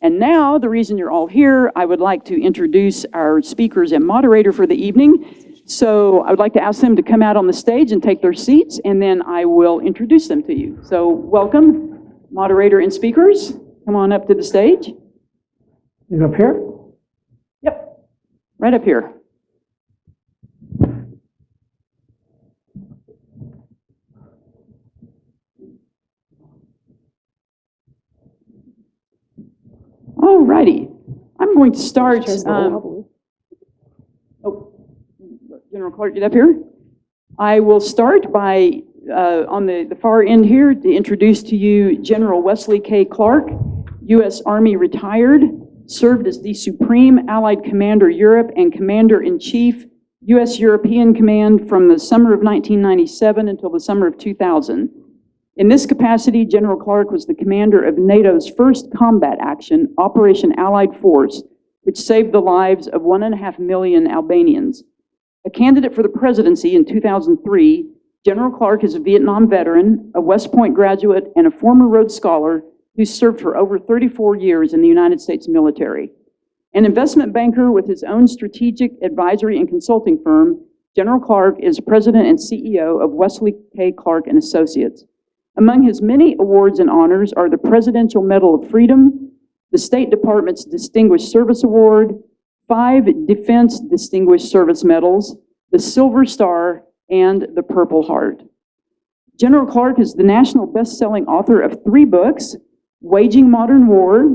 And now, the reason you're all here, I would like to introduce our speakers and moderator for the evening. So I would like to ask them to come out on the stage and take their seats, and then I will introduce them to you. So welcome, moderator and speakers. Come on up to the stage. You up here? Yep, right up here. All righty. I'm going to start. General Clark, get up here. I will start by, on the far end here, to introduce to you General Wesley K. Clark, U.S. Army retired, served as the Supreme Allied Commander Europe and Commander-in-Chief, U.S. European Command from the summer of 1997 until the summer of 2000. In this capacity, General Clark was the commander of NATO's first combat action, Operation Allied Force, which saved the lives of 1.5 million Albanians. A candidate for the presidency in 2003, General Clark is a Vietnam veteran, a West Point graduate, and a former Rhodes Scholar who served for over 34 years in the United States military. An investment banker with his own strategic advisory and consulting firm, General Clark is president and CEO of Wesley K. Clark and Associates. Among his many awards and honors are the Presidential Medal of Freedom, the State Department's Distinguished Service Award, 5 Defense Distinguished Service Medals, the Silver Star, and the Purple Heart. General Clark is the national best-selling author of 3 books, Waging Modern War,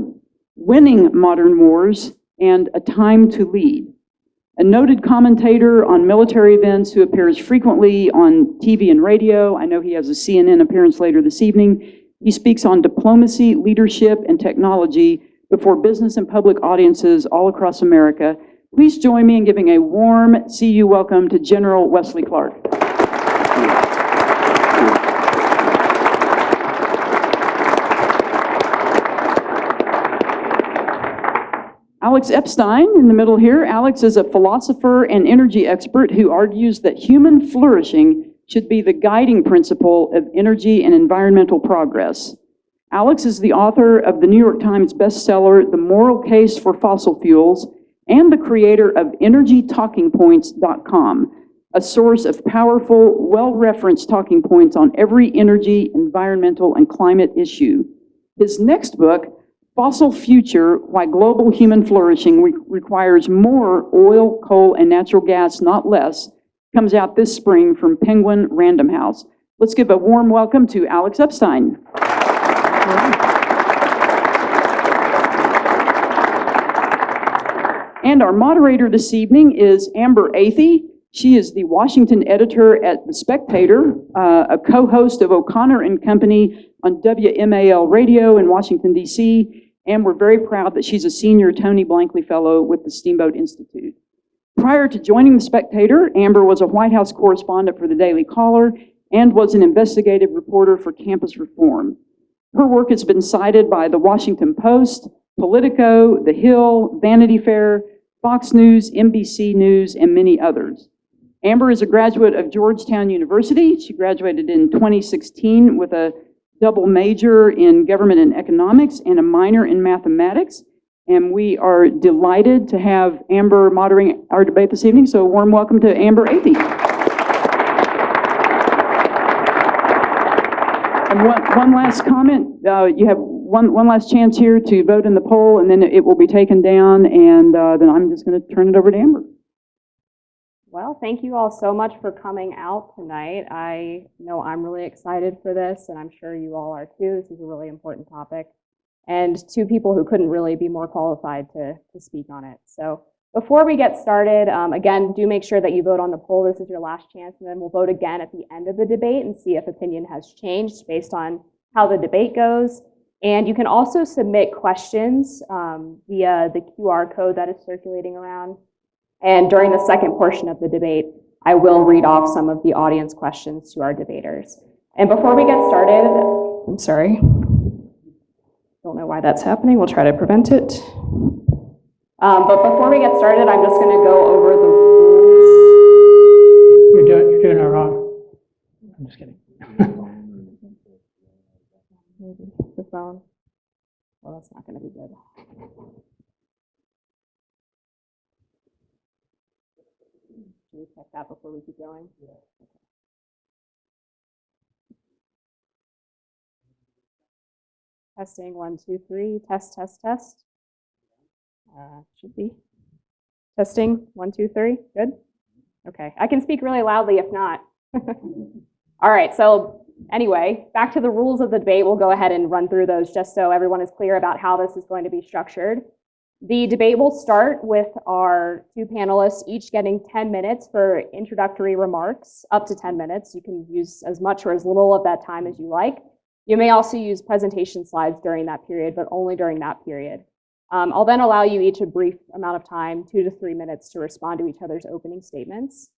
Winning Modern Wars, and A Time to Lead. A noted commentator on military events who appears frequently on TV and radio. I know he has a CNN appearance later this evening. He speaks on diplomacy, leadership, and technology before business and public audiences all across America. Please join me in giving a warm CU welcome to General Wesley Clark. Alex Epstein in the middle here. Alex is a philosopher and energy expert who argues that human flourishing should be the guiding principle of energy and environmental progress. Alex is the author of the New York Times bestseller, The Moral Case for Fossil Fuels, and the creator of EnergyTalkingPoints.com, a source of powerful, well-referenced talking points on every energy, environmental, and climate issue. His next book, Fossil Future, Why Global Human Flourishing Requires More Oil, Coal, and Natural Gas, Not Less, comes out this spring from Penguin Random House. Let's give a warm welcome to Alex Epstein. And our moderator this evening is Amber Athey. She is the Washington editor at The Spectator, a co-host of O'Connor and Company on WMAL Radio in Washington, D.C., and we're very proud that she's a senior Tony Blankley Fellow with the Steamboat Institute. Prior to joining The Spectator, Amber was a White House correspondent for the Daily Caller and was an investigative reporter for Campus Reform. Her work has been cited by The Washington Post, Politico, The Hill, Vanity Fair, Fox News, NBC News, and many others. Amber is a graduate of Georgetown University. She graduated in 2016 with a double major in government and economics and a minor in mathematics. And we are delighted to have Amber moderating our debate this evening. So a warm welcome to Amber Athey. And one last comment. You have one last chance here to vote in the poll, and then it will be taken down, and then I'm just going to turn it over to Amber. Well, thank you all so much for coming out tonight. I know I'm really excited for this, and I'm sure you all are too. This is a really important topic, and 2 people who couldn't really be more qualified to speak on it. So before we get started, again, do make sure that you vote on the poll. This is your last chance, and then we'll vote again at the end of the debate and see if opinion has changed based on how the debate goes. And you can also submit questions via the QR code that is circulating around. And during the second portion of the debate, I will read off some of the audience questions to our debaters. And before we get started, I'm sorry, don't know why that's happening. We'll try to prevent it. But before we get started, I'm just going to go over the rules. You're doing it wrong. I'm just kidding. Maybe the phone. Well, that's not going to be good. Can we check that before we keep going? Yeah. Okay. Testing, 1, 2, 3. Test, test, test. Should be. Testing, 1, 2, 3. Good? Okay. I can speak really loudly if not. All right. So anyway, back to the rules of the debate. We'll go ahead and run through those just so everyone is clear about how this is going to be structured. The debate will start with our two panelists each getting 10 minutes for introductory remarks, up to 10 minutes. You can use as much or as little of that time as you like. You may also use presentation slides during that period, but only during that period. I'll then allow you each a brief amount of time, 2 to 3 minutes, to respond to each other's opening statements.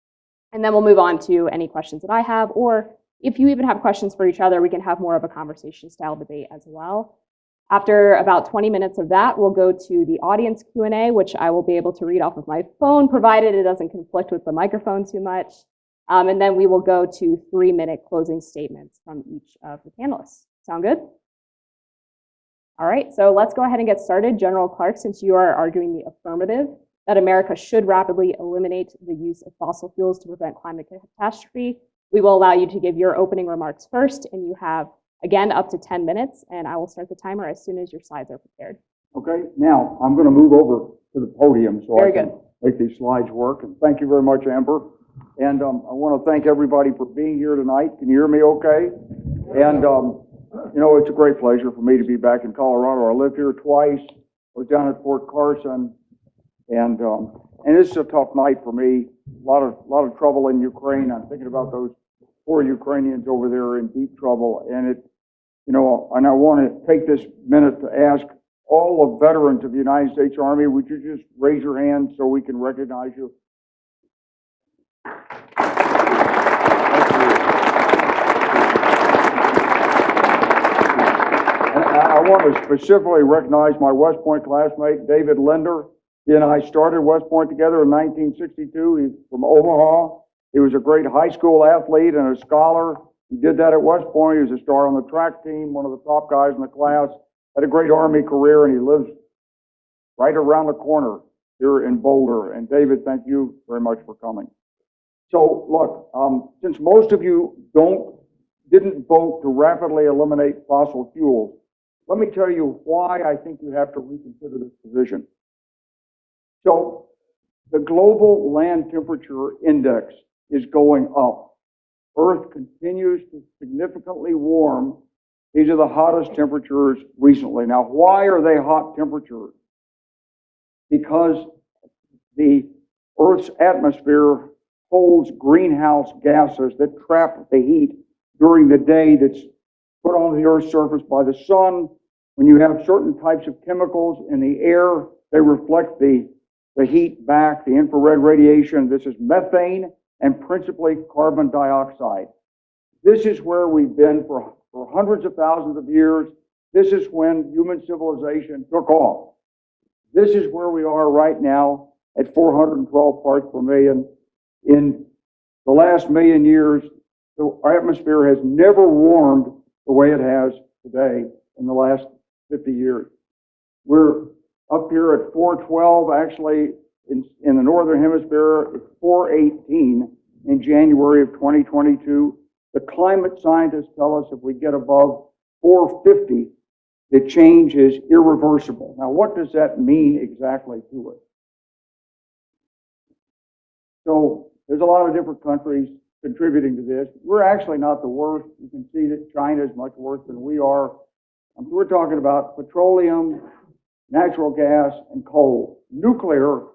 And then we'll move on to any questions that I have, or if you even have questions for each other, we can have more of a conversation style debate as well. After about 20 minutes of that, we'll go to the audience Q&A, which I will be able to read off of my phone, provided it doesn't conflict with the microphone too much. And then we will go to 3-minute closing statements from each of the panelists. Sound good? All right, so let's go ahead and get started. General Clark, since you are arguing the affirmative, that America should rapidly eliminate the use of fossil fuels to prevent climate catastrophe, we will allow you to give your opening remarks first, and you have, again, up to 10 minutes, and I will start the timer as soon as your slides are prepared. Okay, now I'm going to move over to the podium so Very I can good. make these slides work. And thank you very much, Amber. And I want to thank everybody for being here tonight. Can you hear me okay? And, you know, it's a great pleasure for me to be back in Colorado. I lived here twice. I was down at Fort Carson. And this is a tough night for me. A lot of trouble in Ukraine. I'm thinking about those poor Ukrainians over there in deep trouble. And you know, and I want to take this minute to ask all the veterans of the United States Army, would you just raise your hand so we can recognize you? And I want to specifically recognize my West Point classmate, David Linder. He and I started West Point together in 1962. He's from Omaha. He was a great high school athlete and a scholar. He did that at West Point. He was a star on the track team, one of the top guys in the class, had a great Army career, and he lives right around the corner here in Boulder. And David, thank you very much for coming. So look, since most of you didn't vote to rapidly eliminate fossil fuels, let me tell you why I think you have to reconsider this position. So the global land temperature index is going up. Earth continues to significantly warm. These are the hottest temperatures recently. Now, why are they hot temperatures? Because the Earth's atmosphere holds greenhouse gases that trap the heat during the day that's put on the Earth's surface by the sun. When you have certain types of chemicals in the air, they reflect the heat back, the infrared radiation. This is methane and principally carbon dioxide. This is where we've been for hundreds of thousands of years. This is when human civilization took off. This is where we are right now at 412 parts per million. In the last million years, the atmosphere has never warmed the way it has today in the last 50 years. We're up here at 412, actually in the Northern Hemisphere, it's 418 in January of 2022. The climate scientists tell us if we get above 450, the change is irreversible. Now, what does that mean exactly to us? So there's a lot of different countries contributing to this. We're actually not the worst. You can see that China is much worse than we are. We're talking about petroleum, natural gas, and coal. Nuclear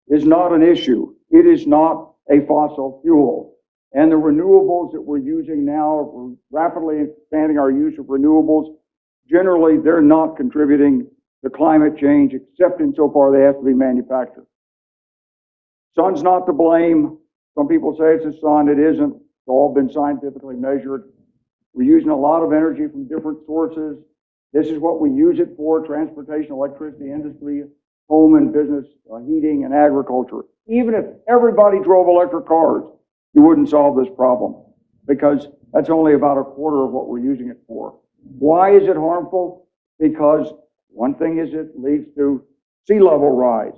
is not an issue. It is not a fossil fuel. And the renewables that we're using now, we're rapidly expanding our use of renewables. Generally, they're not contributing to climate change, except insofar they have to be manufactured. Sun's not to blame. Some people say it's the sun. It isn't. It's all been scientifically measured. We're using a lot of energy from different sources. This is what we use it for: transportation, electricity, industry, home and business, heating, and agriculture. Even if everybody drove electric cars, you wouldn't solve this problem, because that's only about a quarter of what we're using it for. Why is it harmful? Because One thing is it leads to sea level rise.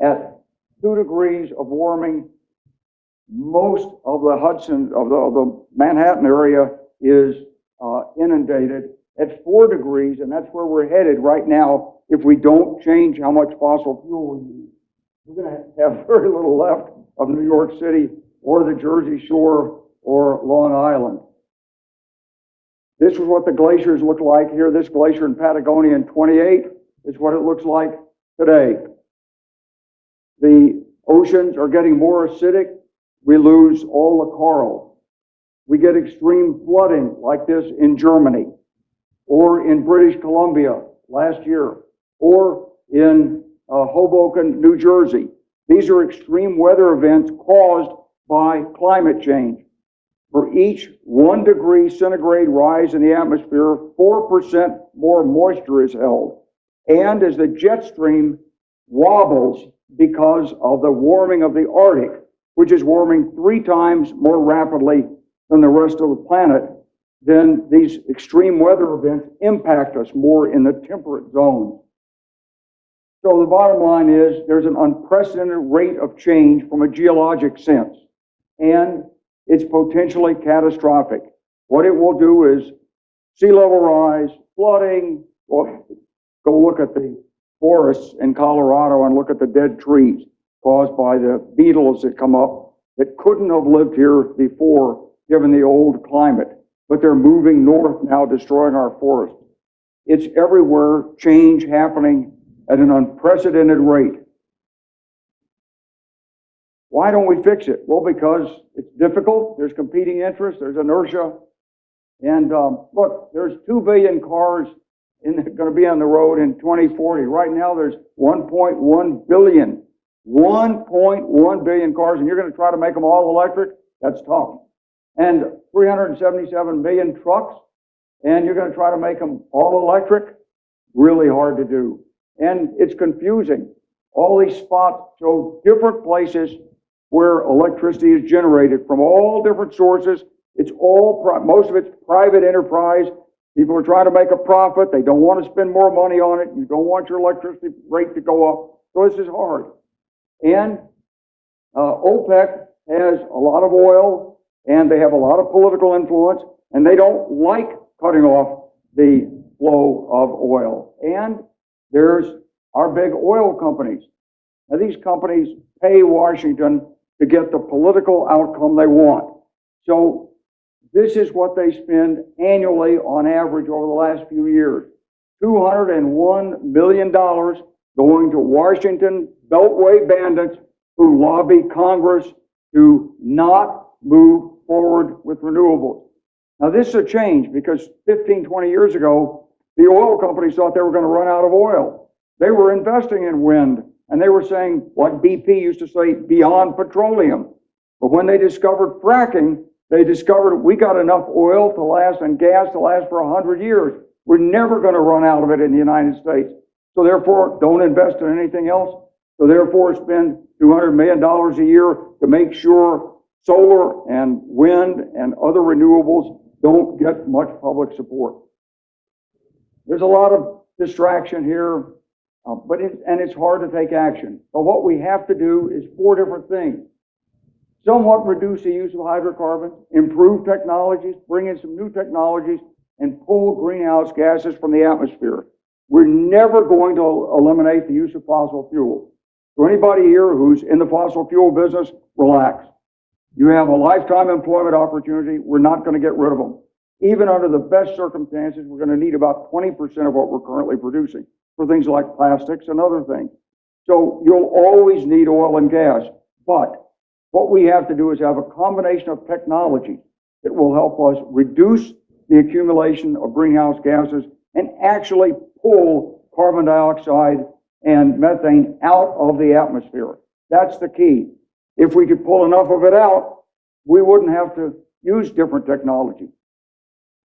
At 2 degrees of warming, most of the Hudson, of the Manhattan area is inundated. At 4 degrees, and that's where we're headed right now, if we don't change how much fossil fuel we use, we're going to have very little left of New York City or the Jersey Shore or Long Island. This is what the glaciers look like here. This glacier in Patagonia in 28 is what it looks like today. The oceans are getting more acidic. We lose all the coral. We get extreme flooding like this in Germany, or in British Columbia last year, or in Hoboken, New Jersey. These are extreme weather events caused by climate change. For each 1 degree centigrade rise in the atmosphere, 4% more moisture is held. And as the jet stream wobbles because of the warming of the Arctic, which is warming 3 times more rapidly than the rest of the planet, then these extreme weather events impact us more in the temperate zone. So the bottom line is there's an unprecedented rate of change from a geologic sense, and it's potentially catastrophic. What it will do is sea level rise, flooding. Well, go look at the forests in Colorado and look at the dead trees caused by the beetles that come up that couldn't have lived here before given the old climate, but they're moving north now, destroying our forests. It's everywhere, change happening at an unprecedented rate. Why don't we fix it? Well, because it's difficult, there's competing interests, there's inertia, and look, there's 2 billion cars going to be on the road in 2040. Right now, there's 1.1 billion. 1.1 billion cars, and you're going to try to make them all electric? That's tough. And 377 million trucks, and you're going to try to make them all electric? Really hard to do. And it's confusing. All these spots show different places where electricity is generated from all different sources. It's all, most of it's private enterprise. People are trying to make a profit. They don't want to spend more money on it. You don't want your electricity rate to go up. So this is hard. And OPEC has a lot of oil, and they have a lot of political influence, and they don't like cutting off the flow of oil. And there's our big oil companies. Now, these companies pay Washington to get the political outcome they want. So this is what they spend annually on average over the last few years. $201 million going to Washington Beltway bandits who lobby Congress to not move forward with renewables. Now, this is a change because 15, 20 years ago, the oil companies thought they were going to run out of oil. They were investing in wind, and they were saying, like BP used to say, beyond petroleum. But when they discovered fracking, they discovered we got enough oil to last and gas to last for 100 years. We're never going to run out of it in the United States. So therefore, don't invest in anything else. So therefore, spend $200 million a year to make sure solar and wind and other renewables don't get much public support. There's a lot of distraction here, but it's hard to take action. But what we have to do is 4 different things. Somewhat reduce the use of hydrocarbons, improve technologies, bring in some new technologies, and pull greenhouse gases from the atmosphere. We're never going to eliminate the use of fossil fuels. So anybody here who's in the fossil fuel business, relax. You have a lifetime employment opportunity. We're not going to get rid of them. Even under the best circumstances, we're going to need about 20% of what we're currently producing for things like plastics and other things. So you'll always need oil and gas. But what we have to do is have a combination of technology that will help us reduce the accumulation of greenhouse gases and actually pull carbon dioxide and methane out of the atmosphere. That's the key. If we could pull enough of it out, we wouldn't have to use different technology.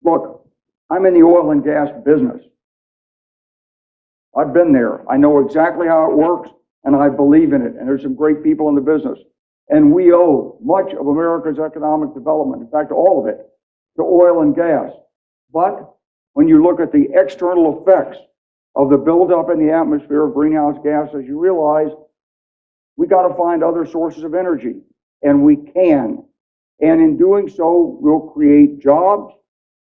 Look, I'm in the oil and gas business. I've been there. I know exactly how it works, and I believe in it. And there's some great people in the business. And we owe much of America's economic development, in fact, all of it, to oil and gas. But when you look at the external effects of the buildup in the atmosphere of greenhouse gases, you realize we got to find other sources of energy, and we can. And in doing so, we'll create jobs,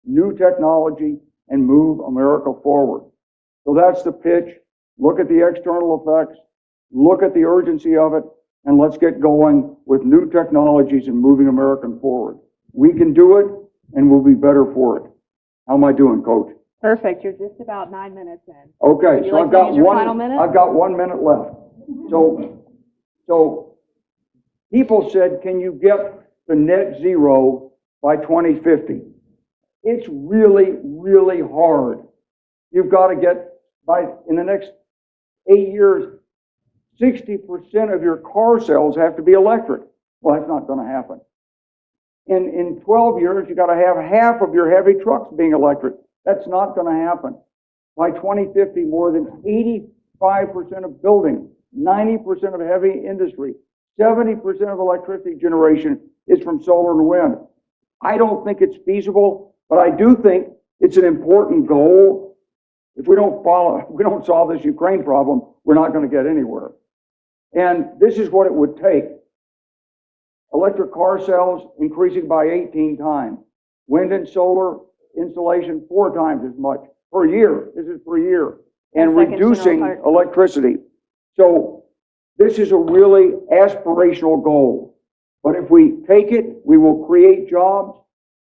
new technology, and move America forward. So that's the pitch. Look at the external effects, look at the urgency of it, and let's get going with new technologies and moving America forward. We can do it, and we'll be better for it. How am I doing, Coach? Perfect. You're just about 9 minutes in. Okay, Would you so like I've to got use your final minute? I've got 1 minute left. So people said, can you get to net zero by 2050? It's really, really hard. You've got to get in the next 8 years, 60% of your car sales have to be electric. Well, that's not going to happen. In 12 years, you got to have half of your heavy trucks being electric. That's not going to happen. By 2050, more than 85% of buildings, 90% of heavy industry, 70% of electricity generation is from solar and wind. I don't think it's feasible, but I do think it's an important goal. If we don't solve this Ukraine problem, we're not going to get anywhere. And this is what it would take. Electric car sales increasing by 18 times. Wind and solar installation 4 times as much per year. This is per year. And reducing electricity. So this is a really aspirational goal. But if we take it, we will create jobs.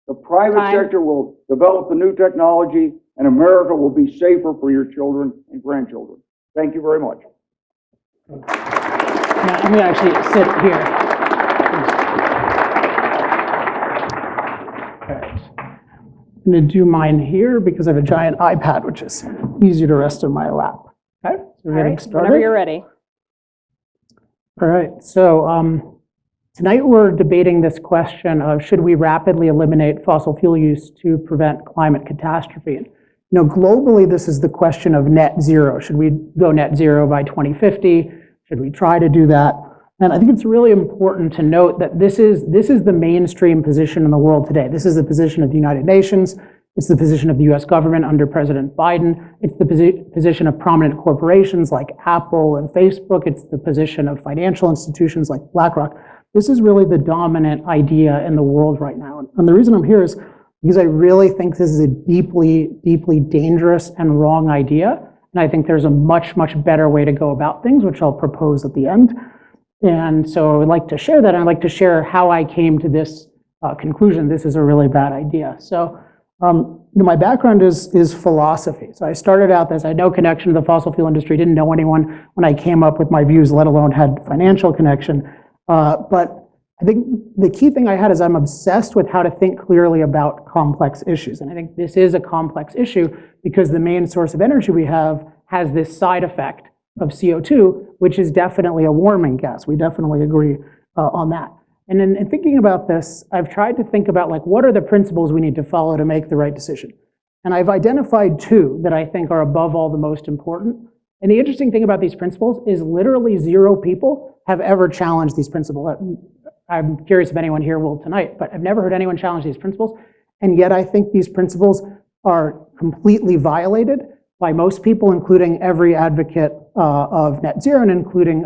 The private sector will develop the new technology, and America will be safer for your children and grandchildren. Thank you very much. Now, I'm going to actually sit here. I'm going to do mine here because I have a giant iPad, which is easier to rest on my lap. Okay, so we're getting started. Whenever you're ready. All right, so tonight we're debating this question of should we rapidly eliminate fossil fuel use to prevent climate catastrophe? And, globally, this is the question of net zero. Should we go net zero by 2050? Should we try to do that? And I think it's really important to note that this is the mainstream position in the world today. This is the position of the United Nations. It's the position of the US government under President Biden. It's the position of prominent corporations like Apple and Facebook. It's the position of financial institutions like BlackRock. This is really the dominant idea in the world right now. And the reason I'm here is because I really think this is a deeply, deeply dangerous and wrong idea. And I think there's a much, much better way to go about things, which I'll propose at the end. And so I would like to share that. And I'd like to share how I came to this conclusion. This is a really bad idea. So my background is philosophy. So I started out as I had no connection to the fossil fuel industry, didn't know anyone when I came up with my views, let alone had financial connection. But I think the key thing I had is I'm obsessed with how to think clearly about complex issues. And I think this is a complex issue because the main source of energy we have has this side effect of CO2, which is definitely a warming gas. We definitely agree on that. And in thinking about this, I've tried to think about what are the principles we need to follow to make the right decision. And I've identified 2 that I think are above all the most important. And the interesting thing about these principles is literally 0 people have ever challenged these principles. I'm curious if anyone here will tonight, but I've never heard anyone challenge these principles. And yet I think these principles are completely violated by most people, including every advocate of net zero and including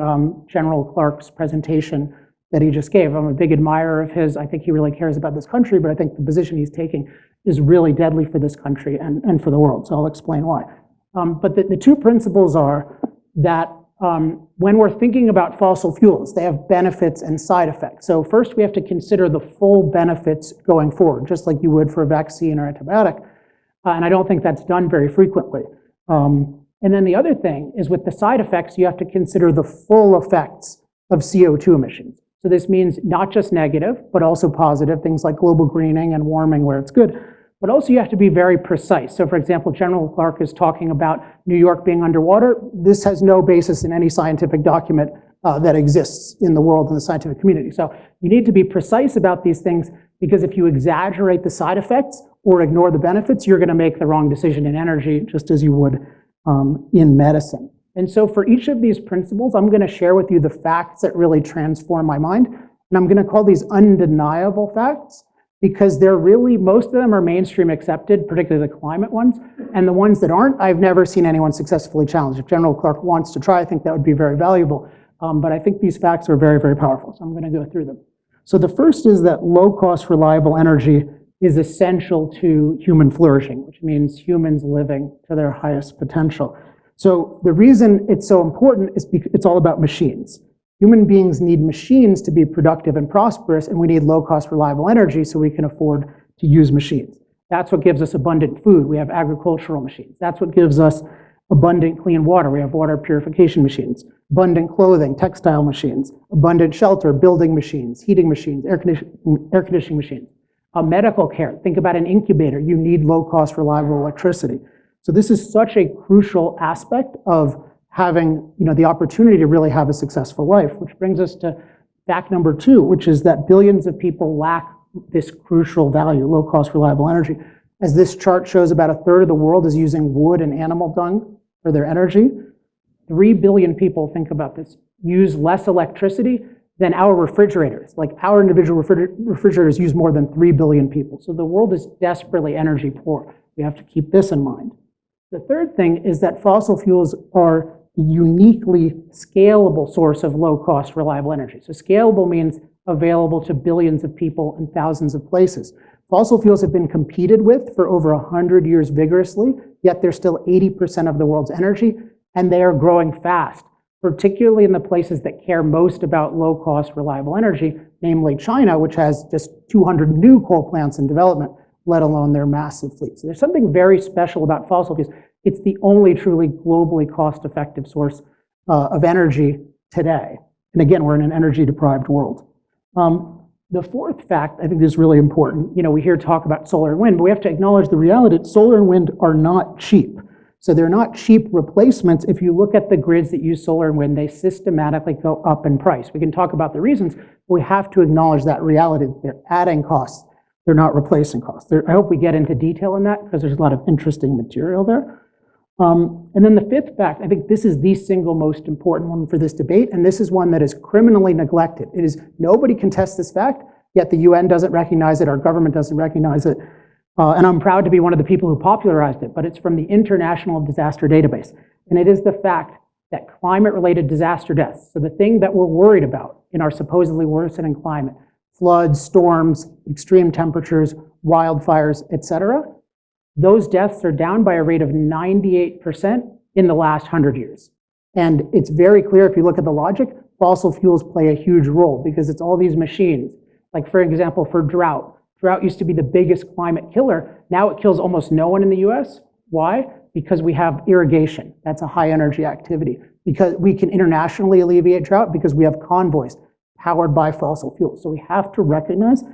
General Clark's presentation that he just gave. I'm a big admirer of his. I think he really cares about this country, but I think the position he's taking is really deadly for this country and for the world. So I'll explain why. But the 2 principles are that when we're thinking about fossil fuels, they have benefits and side effects. So first we have to consider the full benefits going forward, just like you would for a vaccine or antibiotic. And I don't think that's done very frequently. And then the other thing is with the side effects, you have to consider the full effects of CO2 emissions. So this means not just negative, but also positive, things like global greening and warming where it's good. But also you have to be very precise. So for example, General Clark is talking about New York being underwater. This has no basis in any scientific document that exists in the world in the scientific community. So you need to be precise about these things because if you exaggerate the side effects or ignore the benefits, you're going to make the wrong decision in energy, just as you would in medicine. And so for each of these principles, I'm going to share with you the facts that really transform my mind. And I'm going to call these undeniable facts because they're really, most of them are mainstream accepted, particularly the climate ones, and the ones that aren't, I've never seen anyone successfully challenge. If General Clark wants to try, I think that would be very valuable. But I think these facts are very, very powerful, so I'm going to go through them. So the first is that low-cost, reliable energy is essential to human flourishing, which means humans living to their highest potential. So the reason it's so important is because it's all about machines. Human beings need machines to be productive and prosperous, and we need low-cost, reliable energy so we can afford to use machines. That's what gives us abundant food. We have agricultural machines. That's what gives us abundant clean water. We have water purification machines, abundant clothing, textile machines, abundant shelter, building machines, heating machines, air conditioning machines. Medical care, think about an incubator. You need low-cost, reliable electricity. So this is such a crucial aspect of having, the opportunity to really have a successful life, which brings us to fact number 2, which is that billions of people lack this crucial value, low-cost, reliable energy. As this chart shows, about a third of the world is using wood and animal dung for their energy. 3 billion people, think about this, use less electricity than our refrigerators. Like our individual refrigerators use more than 3 billion people. So the world is desperately energy poor. We have to keep this in mind. The third thing is that fossil fuels are a uniquely scalable source of low-cost, reliable energy. So scalable means available to billions of people in thousands of places. Fossil fuels have been competed with for over 100 years vigorously, yet they're still 80% of the world's energy, and they are growing fast, particularly in the places that care most about low-cost, reliable energy, namely China, which has just 200 new coal plants in development, let alone their massive fleet. So there's something very special about fossil fuels. It's the only truly globally cost-effective source of energy today. And again, we're in an energy-deprived world. The fourth fact, I think, is really important. We hear talk about solar and wind, but we have to acknowledge the reality that solar and wind are not cheap. So they're not cheap replacements. If you look at the grids that use solar and wind, they systematically go up in price. We can talk about the reasons, but we have to acknowledge that reality that they're adding costs. They're not replacing costs. I hope we get into detail on that because there's a lot of interesting material there. And then the fifth fact, I think this is the single most important one for this debate, and this is one that is criminally neglected. It is, nobody contests this fact, yet the UN doesn't recognize it, our government doesn't recognize it. And I'm proud to be one of the people who popularized it, but it's from the International Disaster Database. And it is the fact that climate-related disaster deaths, so the thing that we're worried about in our supposedly worsening climate, floods, storms, extreme temperatures, wildfires, etc., those deaths are down by a rate of 98% in the last 100 years. And it's very clear if you look at the logic, fossil fuels play a huge role because it's all these machines. Like for example, for drought. Drought used to be the biggest climate killer. Now it kills almost no one in the US. Why? Because we have irrigation. That's a high energy activity. Because we can internationally alleviate drought because we have convoys powered by fossil fuels. So we have to recognize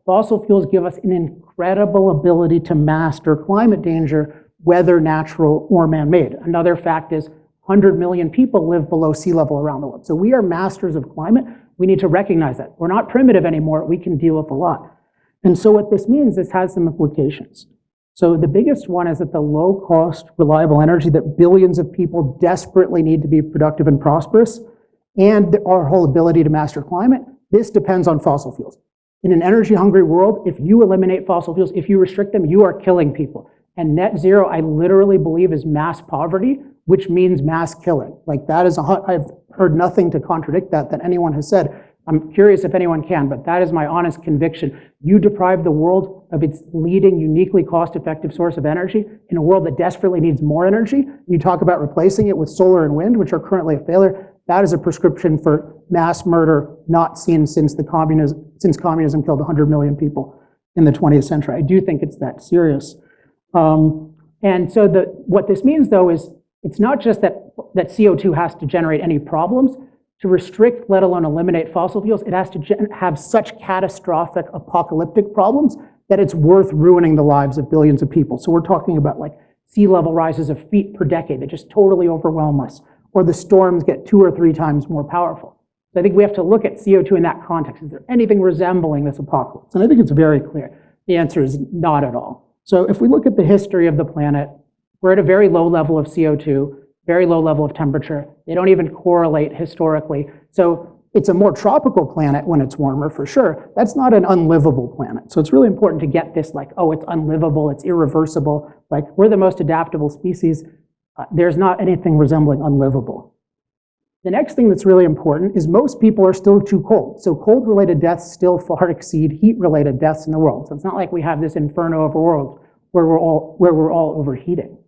fossil fuels give us an incredible ability to master climate danger, whether natural or man-made. Another fact is 100 million people live below sea level around the world. So we are masters of climate. We need to recognize that. We're not primitive anymore. We can deal with a lot. And so what this means, this has some implications. So the biggest one is that the low-cost, reliable energy that billions of people desperately need to be productive and prosperous, and our whole ability to master climate, this depends on fossil fuels. In an energy-hungry world, if you eliminate fossil fuels, if you restrict them, you are killing people. And net zero, I literally believe, is mass poverty, which means mass killing. Like that is, I've heard nothing to contradict that anyone has said. I'm curious if anyone can, but that is my honest conviction. You deprive the world of its leading, uniquely cost-effective source of energy in a world that desperately needs more energy. You talk about replacing it with solar and wind, which are currently a failure. That is a prescription for mass murder not seen since communism killed 100 million people in the 20th century. I do think it's that serious. And so what this means, though, is it's not just that CO2 has to generate any problems. To restrict, let alone eliminate fossil fuels, it has to have such catastrophic apocalyptic problems that it's worth ruining the lives of billions of people. So we're talking about like sea level rises of feet per decade that just totally overwhelm us, or the storms get 2 or 3 times more powerful. So I think we have to look at CO2 in that context. Is there anything resembling this apocalypse? And I think it's very clear. The answer is not at all. So if we look at the history of the planet, we're at a very low level of CO2, very low level of temperature. They don't even correlate historically. So It's a more tropical planet when it's warmer, for sure. That's not an unlivable planet. So it's really important to get this like, oh, it's unlivable, it's irreversible. Like, we're the most adaptable species. There's not anything resembling unlivable. The next thing that's really important is most people are still too cold. So cold-related deaths still far exceed heat-related deaths in the world. So it's not like we have this inferno of a world where we're all overheating.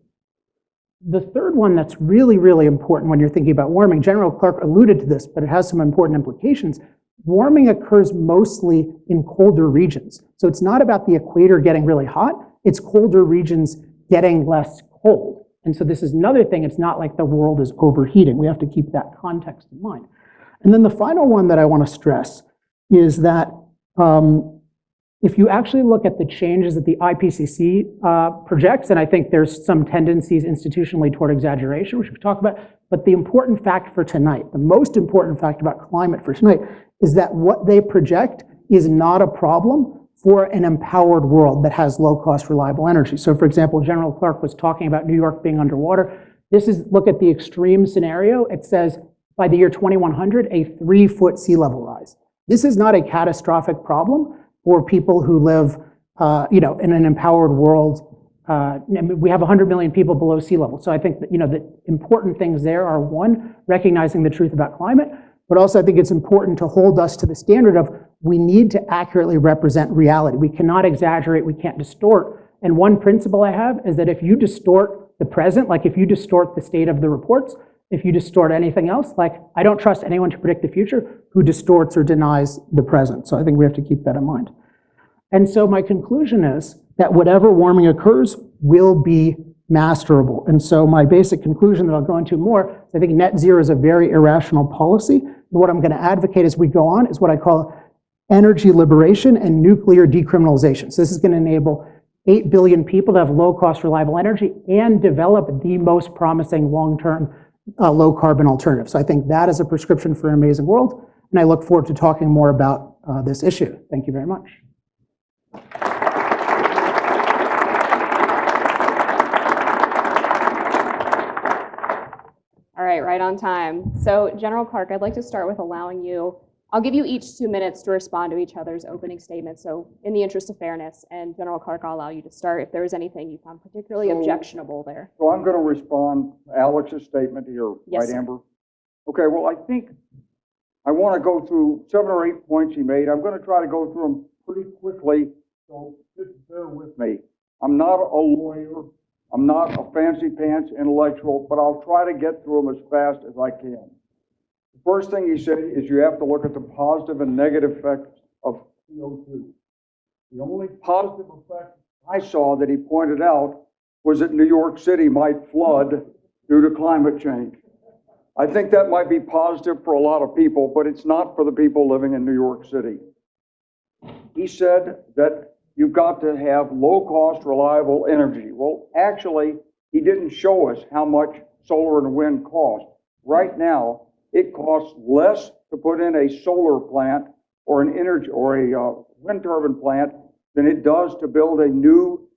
The third one that's really, really important when you're thinking about warming, General Clark alluded to this, but it has some important implications. Warming occurs mostly in colder regions. So it's not about the equator getting really hot, it's colder regions getting less cold. And so this is another thing, it's not like the world is overheating. We have to keep that context in mind. And then the final one that I want to stress is that if you actually look at the changes that the IPCC projects, and I think there's some tendencies institutionally toward exaggeration, which we could talk about, but the important fact for tonight, the most important fact about climate for tonight, is that what they project is not a problem for an empowered world that has low-cost, reliable energy. So for example, General Clark was talking about New York being underwater. This is, look at the extreme scenario. It says by the year 2100, a 3-foot sea level rise. This is not a catastrophic problem for people who live in an empowered world. We have 100 million people below sea level. So I think that, the important things there are, one, recognizing the truth about climate, but also I think it's important to hold us to the standard of we need to accurately represent reality. We cannot exaggerate, we can't distort. And one principle I have is that if you distort the present, like if you distort the state of the reports, if you distort anything else, like I don't trust anyone to predict the future who distorts or denies the present. So I think we have to keep that in mind. And so my conclusion is that whatever warming occurs will be masterable. And so my basic conclusion that I'll go into more is I think net zero is a very irrational policy. What I'm going to advocate as we go on is what I call energy liberation and nuclear decriminalization. So this is going to enable 8 billion people to have low-cost, reliable energy and develop the most promising long-term low-carbon alternative. So I think that is a prescription for an amazing world, and I look forward to talking more about this issue. Thank you very much. All right, right on time. So General Clark, I'd like to start with allowing you, I'll give you each 2 minutes to respond to each other's opening statements. So in the interest of fairness, and General Clark, I'll allow you to start if there was anything you found particularly objectionable there. So I'm going to respond to Alex's statement here, Yes, right, sir. Amber? Okay, well, I think I want to go through 7 or 8 points he made. I'm going to try to go through them pretty quickly, so just bear with me. I'm not a lawyer. I'm not a fancy pants intellectual, but I'll try to get through them as fast as I can. The first thing he said is you have to look at the positive and negative effects of CO2. The only positive effect I saw that he pointed out was that New York City might flood due to climate change. I think that might be positive for a lot of people, but it's not for the people living in New York City. He said that you've got to have low-cost, reliable energy. Well, actually, he didn't show us how much solar and wind cost. Right now, it costs less to put in a solar plant or an energy or a wind turbine plant than it does to build a new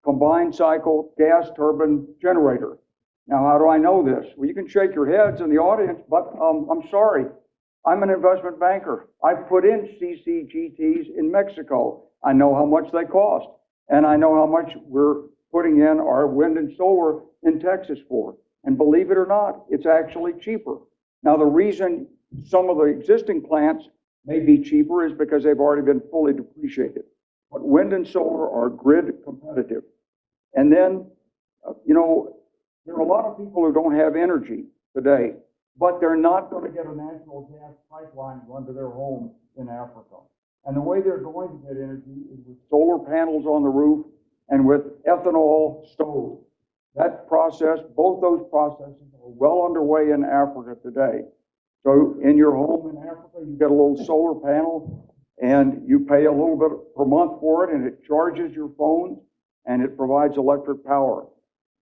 combined cycle gas turbine generator. Now, how do I know this? Well, you can shake your heads in the audience, but I'm sorry. I'm an investment banker. I've put in CCGTs in Mexico. I know how much they cost, and I know how much we're putting in our wind and solar in Texas for. And believe it or not, it's actually cheaper. Now, the reason some of the existing plants may be cheaper is because they've already been fully depreciated. But wind and solar are grid competitive. And then, there are a lot of people who don't have energy today, but they're not going to get a natural gas pipeline run to their home in Africa. And the way they're going to get energy is with solar panels on the roof and with ethanol stoves. That process, both those processes are well underway in Africa today. So in your home in Africa, you get a little solar panel and you pay a little bit per month for it, and it charges your phone and it provides electric power.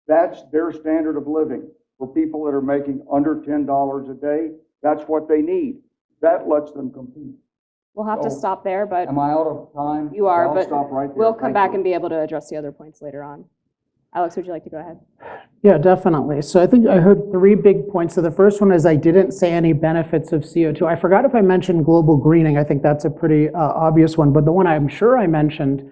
That's their standard of living. For people that are making under $10 a day, that's what they need. That lets them compete. We'll have to stop there, but Am I out of time? you are, I'll but stop right there. we'll come Thank back you. and be able to address the other points later on. Alex, would you like to go ahead? Yeah, definitely. So I think I heard three big points. So the first one is I didn't say any benefits of CO2. I forgot if I mentioned global greening. I think that's a pretty obvious one. But the one I'm sure I mentioned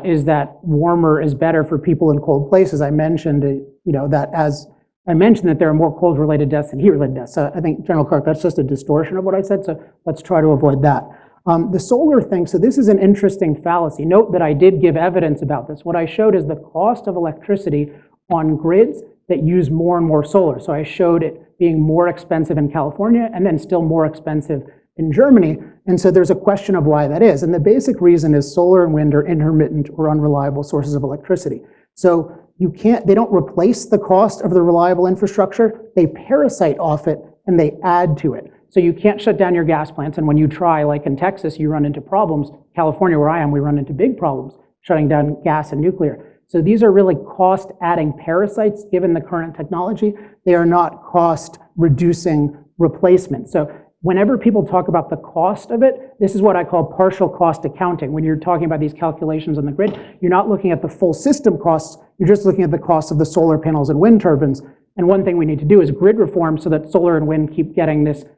is that warmer is better for people in cold places. I mentioned, that as I mentioned that there are more cold-related deaths than heat-related deaths. So I think, General Clark, that's just a distortion of what I said. So let's try to avoid that. The solar thing, so this is an interesting fallacy. Note that I did give evidence about this. What I showed is the cost of electricity on grids that use more and more solar. So I showed it being more expensive in California and then still more expensive in Germany. And so there's a question of why that is. And the basic reason is solar and wind are intermittent or unreliable sources of electricity. So they don't replace the cost of the reliable infrastructure, they parasite off it and they add to it. So you can't shut down your gas plants, and when you try, like in Texas, you run into problems. California, where I am, we run into big problems shutting down gas and nuclear. So these are really cost-adding parasites given the current technology. They are not cost-reducing replacement. So whenever people talk about the cost of it, this is what I call partial cost accounting. When you're talking about these calculations on the grid, you're not looking at the full system costs, you're just looking at the cost of the solar panels and wind turbines. And one thing we need to do is grid reform so that solar and wind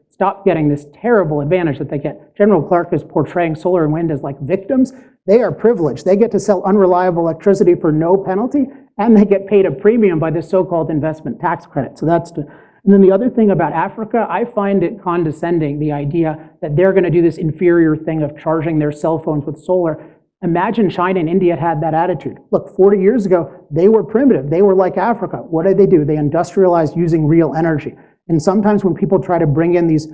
stop getting this terrible advantage that they get. General Clark is portraying solar and wind as like victims. They are privileged. They get to sell unreliable electricity for no penalty, and they get paid a premium by this so-called investment tax credit. So and then the other thing about Africa, I find it condescending, the idea that they're going to do this inferior thing of charging their cell phones with solar. Imagine China and India had that attitude. Look, 40 years ago, they were primitive. They were like Africa. What did they do? They industrialized using real energy. And sometimes when people try to bring in these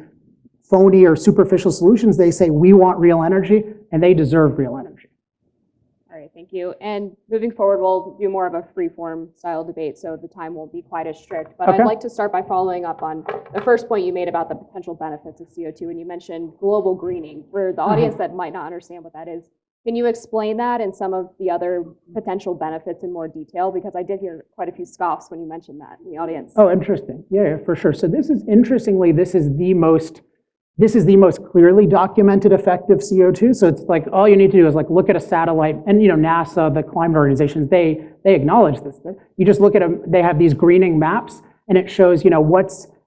phony or superficial solutions, they say, we want real energy, and they deserve real energy. All right, thank you. And moving forward, we'll do more of a free-form style debate, so the time won't be quite as strict. But Okay. I'd like to start by following up on the first point you made about the potential benefits of CO2, and you mentioned global greening. For the audience that might not understand what that is, can you explain that and some of the other potential benefits in more detail? Because I did hear quite a few scoffs when you mentioned that in the audience. Oh, interesting. Yeah, for sure. So this is the most clearly documented effect of CO2. So it's like all you need to do is like look at a satellite, and NASA, the climate organizations, they acknowledge this. You just look at them. They have these greening maps, and it shows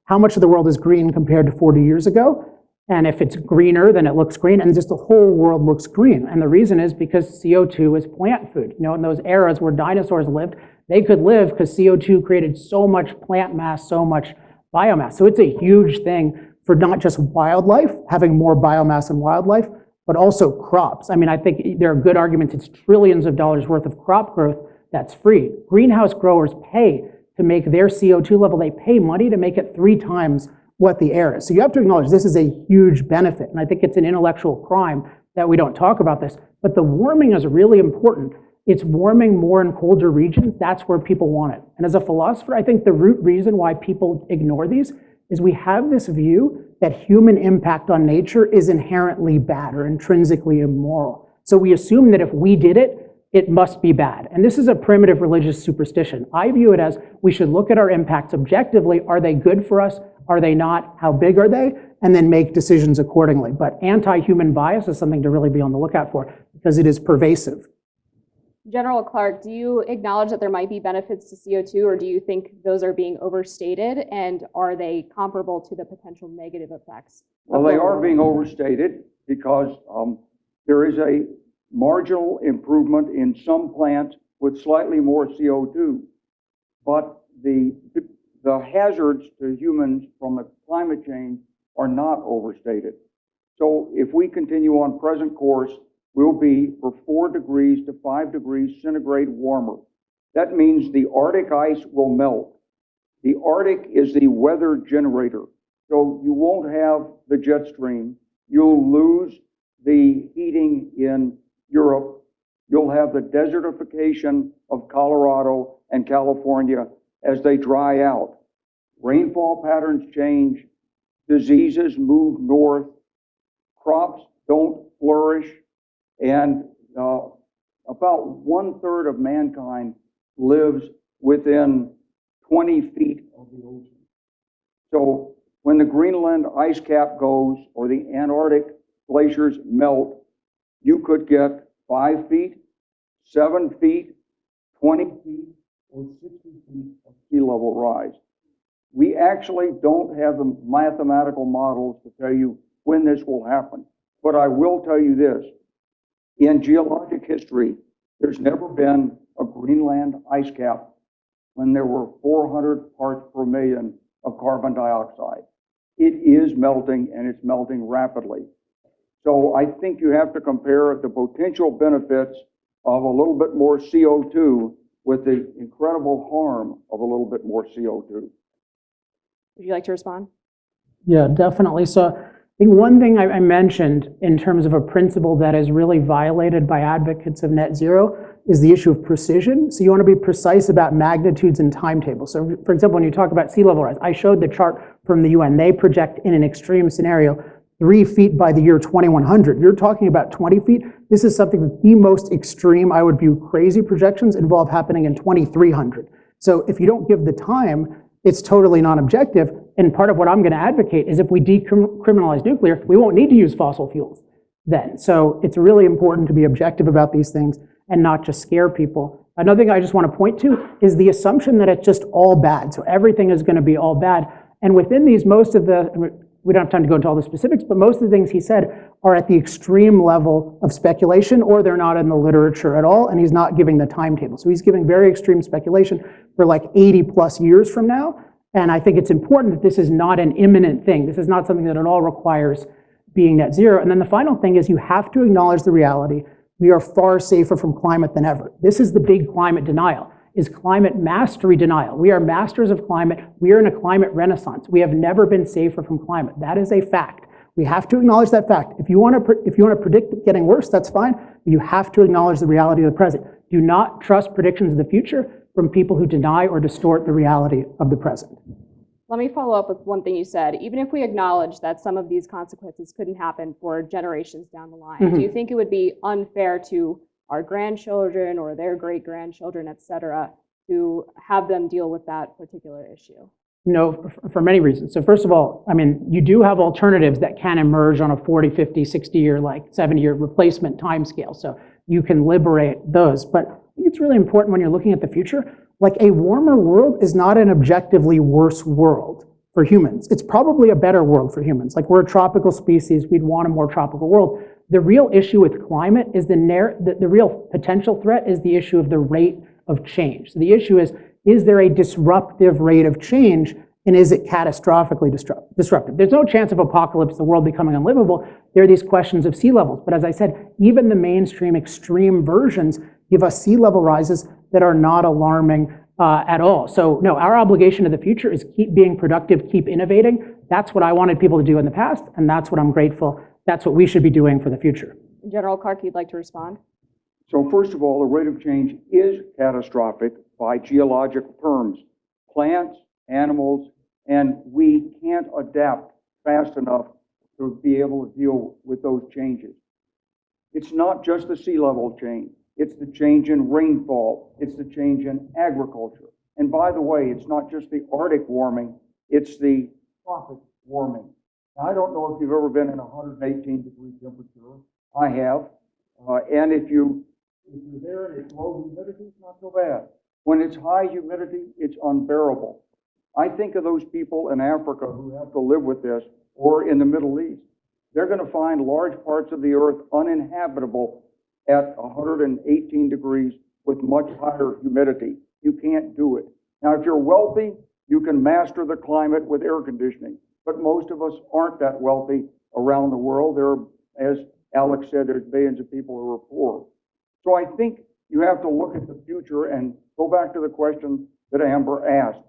how much of the world is green compared to 40 years ago. And if it's greener, then it looks green, and just the whole world looks green. And the reason is because CO2 is plant food. In those eras where dinosaurs lived, they could live because CO2 created so much plant mass, so much biomass. So it's a huge thing for not just wildlife, having more biomass in wildlife, but also crops. I mean, I think there are good arguments. It's trillions of dollars worth of crop growth that's free. Greenhouse growers pay to make their CO2 level, they pay money to make it 3 times what the air is. So you have to acknowledge this is a huge benefit, and I think it's an intellectual crime that we don't talk about this. But the warming is really important. It's warming more in colder regions. That's where people want it. And as a philosopher, I think the root reason why people ignore these is we have this view that human impact on nature is inherently bad or intrinsically immoral. So we assume that if we did it, it must be bad. And this is a primitive religious superstition. I view it as we should look at our impacts objectively. Are they good for us? Are they not? How big are they? And then make decisions accordingly. But anti-human bias is something to really be on the lookout for because it is pervasive. General Clark, do you acknowledge that there might be benefits to CO2, or do you think those are being overstated, and are they comparable to the potential negative effects? Well, they are being overstated because there is a marginal improvement in some plants with slightly more CO2, but the hazards to humans from the climate change are not overstated. So if we continue on present course, we'll be for 4 degrees to 5 degrees centigrade warmer. That means the Arctic ice will melt. The Arctic is the weather generator. So you won't have the jet stream. You'll lose the heating in Europe. You'll have the desertification of Colorado and California as they dry out. Rainfall patterns change. Diseases move north. Crops don't flourish. And about 1/3 of mankind lives within 20 feet of the ocean. So when the Greenland ice cap goes or the Antarctic glaciers melt, you could get 5 feet, 7 feet, 20 feet, or 60 feet of sea level rise. We actually don't have the mathematical models to tell you when this will happen. But I will tell you this. In geologic history, there's never been a Greenland ice cap when there were 400 parts per million of carbon dioxide. It is melting, and it's melting rapidly. So I think you have to compare the potential benefits of a little bit more CO2 with the incredible harm of a little bit more CO2. Would you like to respond? Yeah, definitely. So I think one thing I mentioned in terms of a principle that is really violated by advocates of net zero is the issue of precision. So you want to be precise about magnitudes and timetables. So for example, when you talk about sea level rise, I showed the chart from the UN. They project in an extreme scenario 3 feet by the year 2100. You're talking about 20 feet. This is something that the most extreme, I would view crazy projections involve happening in 2300. So if you don't give the time, it's totally non-objective. And part of what I'm going to advocate is if we decriminalize nuclear, we won't need to use fossil fuels then. So it's really important to be objective about these things and not just scare people. Another thing I just want to point to is the assumption that it's just all bad. So everything is going to be all bad. And within these, most of the, we don't have time to go into all the specifics, but most of the things he said are at the extreme level of speculation, or they're not in the literature at all, and he's not giving the timetable. So he's giving very extreme speculation for like 80 plus years from now. And I think it's important that this is not an imminent thing. This is not something that at all requires being net zero. And then the final thing is you have to acknowledge the reality. We are far safer from climate than ever. This is the big climate denial, is climate mastery denial. We are masters of climate. We are in a climate renaissance. We have never been safer from climate. That is a fact. We have to acknowledge that fact. If you want to predict it getting worse, that's fine. But you have to acknowledge the reality of the present. Do not trust predictions of the future from people who deny or distort the reality of the present. Let me follow up with one thing you said. Even if we acknowledge that some of these consequences couldn't happen for generations down the line, do you think it would be unfair to our grandchildren or their great-grandchildren, et cetera, to have them deal with that particular issue? No, for many reasons. So first of all, I mean, you do have alternatives that can emerge on a 40, 50, 60-year, like 70-year replacement timescale. So you can liberate those. But I think it's really important when you're looking at the future, like a warmer world is not an objectively worse world for humans. It's probably a better world for humans. Like we're a tropical species, we'd want a more tropical world. The real issue with climate is the real potential threat is the issue of the rate of change. So the issue is there a disruptive rate of change, and is it catastrophically disruptive? There's no chance of apocalypse, the world becoming unlivable. There are these questions of sea levels. But as I said, even the mainstream extreme versions give us sea level rises that are not alarming at all. So no, our obligation to the future is keep being productive, keep innovating. That's what I wanted people to do in the past, and that's what I'm grateful. That's what we should be doing for the future. General Clark, you'd like to respond? So first of all, the rate of change is catastrophic by geological terms. Plants, animals, and we can't adapt fast enough to be able to deal with those changes. It's not just the sea level change. It's the change in rainfall. It's the change in agriculture. And by the way, it's not just the Arctic warming, it's the tropic warming. Now, I don't know if you've ever been in 118-degree temperature. I have. And if you're there and it's low humidity, it's not so bad. When it's high humidity, it's unbearable. I think of those people in Africa who have to live with this, or in the Middle East. They're going to find large parts of the earth uninhabitable at 118 degrees with much higher humidity. You can't do it. Now, if you're wealthy, you can master the climate with air conditioning. But most of us aren't that wealthy around the world. There are, as Alex said, there's billions of people who are poor. So I think you have to look at the future and go back to the question that Amber asked.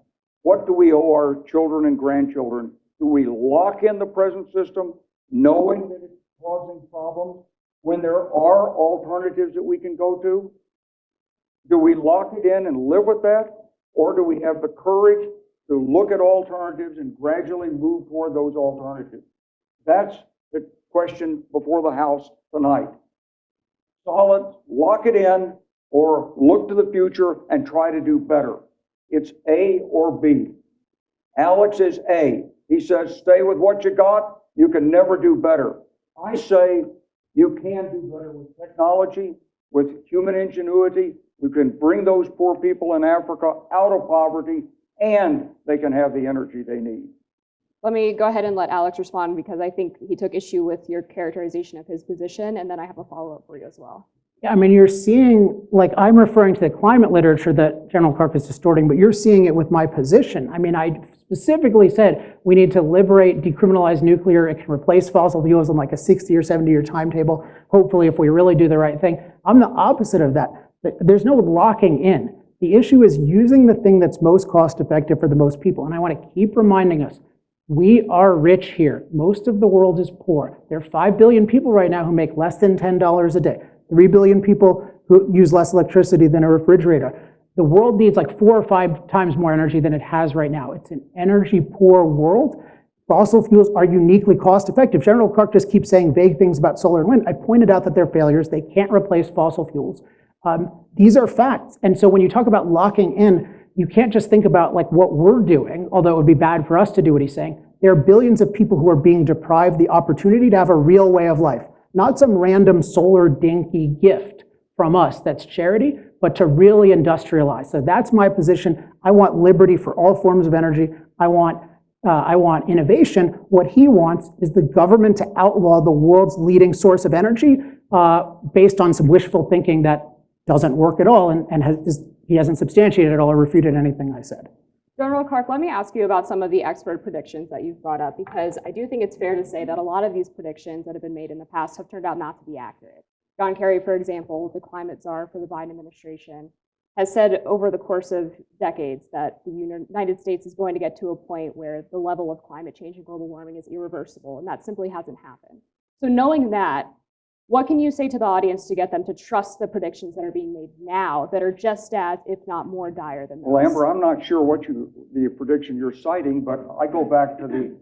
What do we owe our children and grandchildren? Do we lock in the present system knowing that it's causing problems when there are alternatives that we can go to? Do we lock it in and live with that? Or do we have the courage to look at alternatives and gradually move toward those alternatives? That's the question before the House tonight. Solid, lock it in, or look to the future and try to do better. It's A or B. Alex is A. He says, stay with what you got. You can never do better. I say you can do better with technology, with human ingenuity, We can bring those poor people in Africa out of poverty, and they can have the energy they need. Let me go ahead and let Alex respond because I think he took issue with your characterization of his position, and then I have a follow-up for you as well. Yeah, I mean, you're seeing, like, I'm referring to the climate literature that General Clark is distorting, but you're seeing it with my position. I mean, I specifically said we need to liberate, decriminalize nuclear. It can replace fossil fuels in like a 60 or 70-year timetable, hopefully, if we really do the right thing. I'm the opposite of that. There's no locking in. The issue is using the thing that's most cost-effective for the most people. And I want to keep reminding us, we are rich here. Most of the world is poor. There are 5 billion people right now who make less than $10 a day. 3 billion people who use less electricity than a refrigerator. The world needs like 4 or 5 times more energy than it has right now. It's an energy poor world. Fossil fuels are uniquely cost effective. General Clark just keeps saying vague things about solar and wind. I pointed out that they're failures. They can't replace fossil fuels. These are facts. And so when you talk about locking in, you can't just think about like what we're doing, although it would be bad for us to do what he's saying. There are billions of people who are being deprived the opportunity to have a real way of life. Not some random solar dinky gift from us that's charity, but to really industrialize. So that's my position. I want liberty for all forms of energy. I want innovation. What he wants is the government to outlaw the world's leading source of energy based on some wishful thinking that doesn't work at all, and he hasn't substantiated at all or refuted anything I said. General Clark, let me ask you about some of the expert predictions that you've brought up, because I do think it's fair to say that a lot of these predictions that have been made in the past have turned out not to be accurate. John Kerry, for example, the climate czar for the Biden administration, has said over the course of decades that the United States is going to get to a point where the level of climate change and global warming is irreversible, and that simply hasn't happened. So knowing that, what can you say to the audience to get them to trust the predictions that are being made now that are just as, if not more dire than those? Well, Amber, I'm not sure what the prediction you're citing, but I go back to the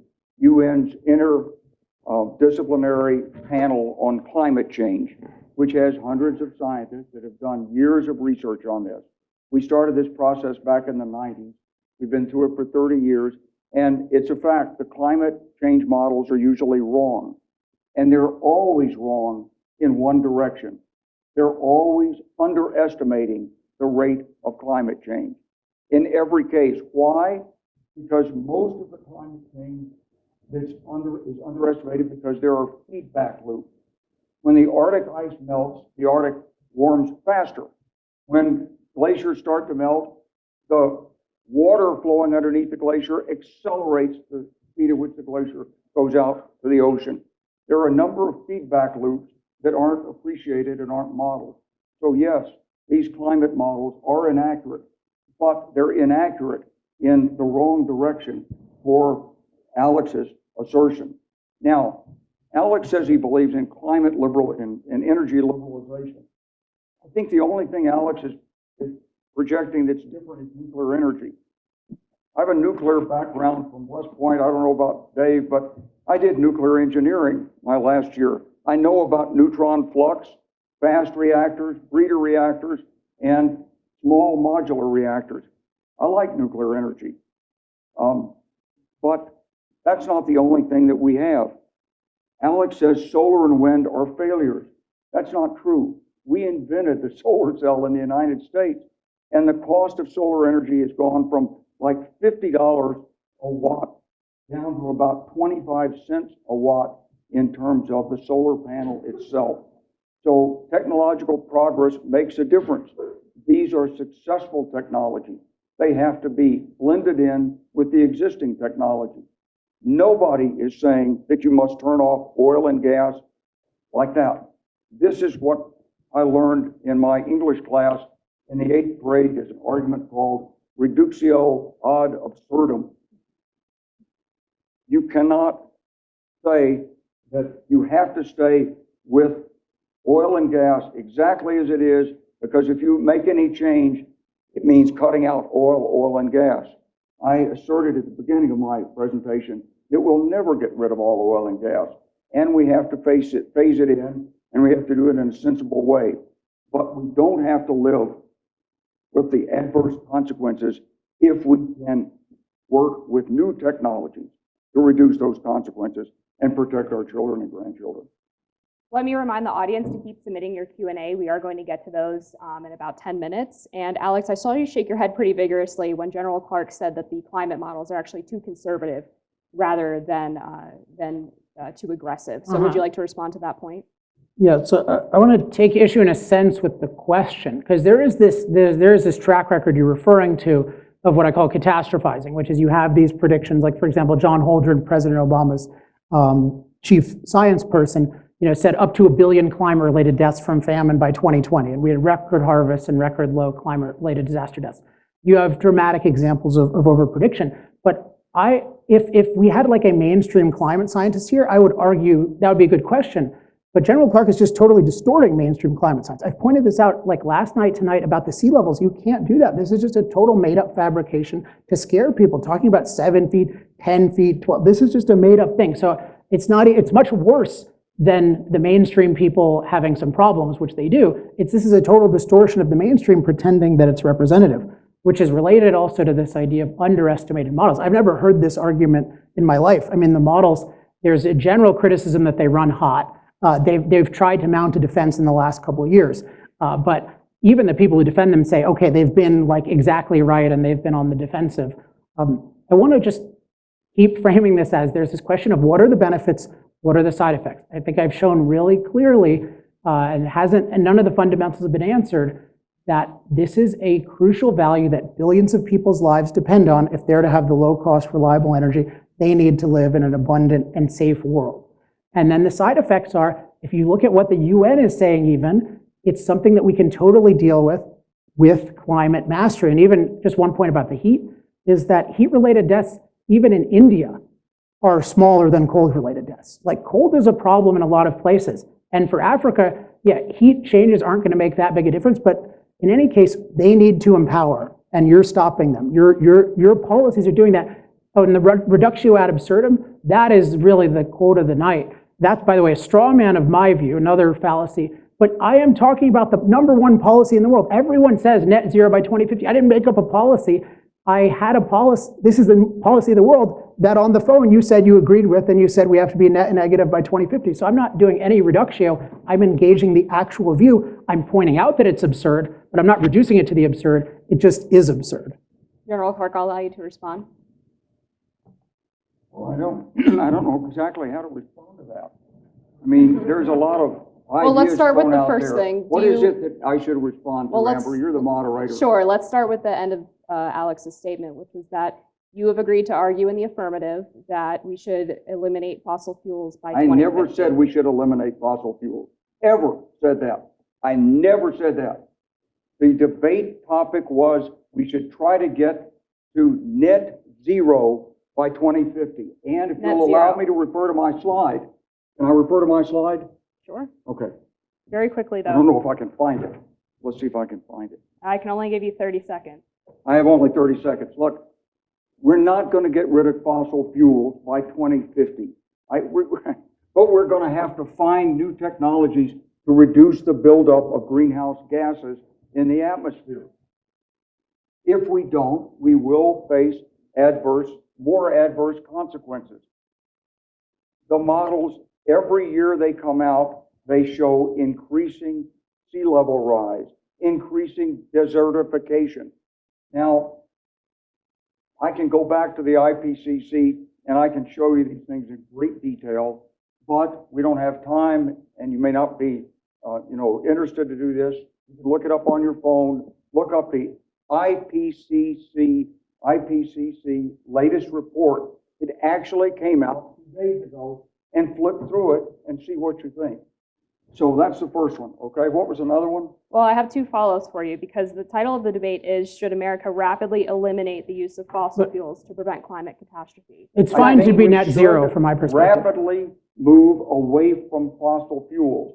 UN's interdisciplinary panel on climate change, which has hundreds of scientists that have done years of research on this. We started this process back in the 90s. We've been through it for 30 years, and it's a fact. The climate change models are usually wrong, and they're always wrong in one direction. They're always underestimating the rate of climate change in every case. Why? Because most of the climate change is underestimated because there are feedback loops. When the Arctic ice melts, the Arctic warms faster. When glaciers start to melt, the water flowing underneath the glacier accelerates the speed at which the glacier goes out to the ocean. There are a number of feedback loops that aren't appreciated and aren't modeled. So yes, these climate models are inaccurate, but they're inaccurate in the wrong direction for Alex's assertion. Now, Alex says he believes in climate liberal and energy liberalization. I think the only thing Alex is projecting that's different is nuclear energy. I have a nuclear background from West Point. I don't know about Dave, but I did nuclear engineering my last year. I know about neutron flux, fast reactors, breeder reactors, and small modular reactors. I like nuclear energy. But that's not the only thing that we have. Alex says solar and wind are failures. That's not true. We invented the solar cell in the United States, and the cost of solar energy has gone from like $50 a watt down to about 25 cents a watt in terms of the solar panel itself. So technological progress makes a difference. These are successful technologies. They have to be blended in with the existing technology. Nobody is saying that you must turn off oil and gas like that. This is what I learned in my English class in the 8th grade as an argument called reductio ad absurdum. You cannot say that you have to stay with oil and gas exactly as it is, because if you make any change, it means cutting out oil and gas. I asserted at the beginning of my presentation that we'll never get rid of all oil and gas, and we have to phase it in, and we have to do it in a sensible way. But we don't have to live with the adverse consequences if we can work with new technologies to reduce those consequences and protect our children and grandchildren. Let me remind the audience to keep submitting your Q&A. We are going to get to those in about 10 minutes. And Alex, I saw you shake your head pretty vigorously when General Clark said that the climate models are actually too conservative rather than too aggressive. So would you like to respond to that point? Yeah, so I want to take issue in a sense with the question, because there is this track record you're referring to of what I call catastrophizing, which is you have these predictions, like for example, John Holdren, President Obama's chief science person, said up to 1 billion climate-related deaths from famine by 2020, and we had record harvests and record low climate-related disaster deaths. You have dramatic examples of overprediction, but if we had like a mainstream climate scientist here, I would argue that would be a good question. But General Clark is just totally distorting mainstream climate science. I've pointed this out like last night, tonight about the sea levels. You can't do that. This is just a total made up fabrication to scare people, talking about 7 feet, 10 feet, 12. This is just a made up thing. So it's much worse than the mainstream people having some problems, which they do. This is a total distortion of the mainstream pretending that it's representative, which is related also to this idea of underestimated models. I've never heard this argument in my life. I mean, the models, there's a general criticism that they run hot. They've tried to mount a defense in the last couple of years, but even the people who defend them say, okay, they've been like exactly right and they've been on the defensive. I want to just keep framing this as there's this question of what are the benefits, what are the side effects? I think I've shown really clearly, and none of the fundamentals have been answered, that this is a crucial value that billions of people's lives depend on if they're to have the low-cost, reliable energy they need to live in an abundant and safe world. And then the side effects are, if you look at what the UN is saying even, it's something that we can totally deal with climate mastery. And even just one point about the heat is that heat-related deaths, even in India, are smaller than cold-related deaths. Like cold is a problem in a lot of places. And for Africa, yeah, heat changes aren't going to make that big a difference, but in any case, they need to empower, and you're stopping them. Your policies are doing that. Oh, and the reductio ad absurdum, that is really the quote of the night. That's, by the way, a straw man of my view, another fallacy. But I am talking about the #1 policy in the world. Everyone says net zero by 2050. I didn't make up a policy. I had a policy. This is the policy of the world that on the phone you said you agreed with, and you said we have to be net negative by 2050. So I'm not doing any reductio. I'm engaging the actual view. I'm pointing out that it's absurd, but I'm not reducing it to the absurd. It just is absurd. General Clark, I'll allow you to respond. Well, I don't know exactly how to respond to that. I mean, there's a lot of Well, let's ideas start with thrown the out first there. thing. What is it that I should respond to, Well, let's- Amber? You're the moderator. Sure, let's start with the end of Alex's statement, which was that you have agreed to argue in the affirmative that we should eliminate fossil fuels by 2050. I never said we should eliminate fossil fuels. Ever said that. I never said that. The debate topic was we should try to get to net zero by 2050. And if Net you'll allow zero. me to refer to my slide, can I refer to my slide? Sure. Okay. Very quickly, I don't though. know if I can find it. Let's see if I can find it. I can only give you 30 seconds. I have only 30 seconds. Look, we're not going to get rid of fossil fuels by 2050. But we're going to have to find new technologies to reduce the buildup of greenhouse gases in the atmosphere. If we don't, we will face more adverse consequences. The models, every year they come out, they show increasing sea level rise, increasing desertification. Now, I can go back to the IPCC and I can show you these things in great detail, but we don't have time, and you may not be, interested to do this. You can look it up on your phone. Look up the IPCC latest report. It actually came out 2 days ago, and flip through it and see what you think. So that's the first one, okay? What was another one? Well, I have 2 follow-ups for you because the title of the debate is, should America rapidly eliminate the use of fossil fuels to prevent climate catastrophe? It's I fine to think be we net zero should from my perspective. rapidly move away from fossil fuels.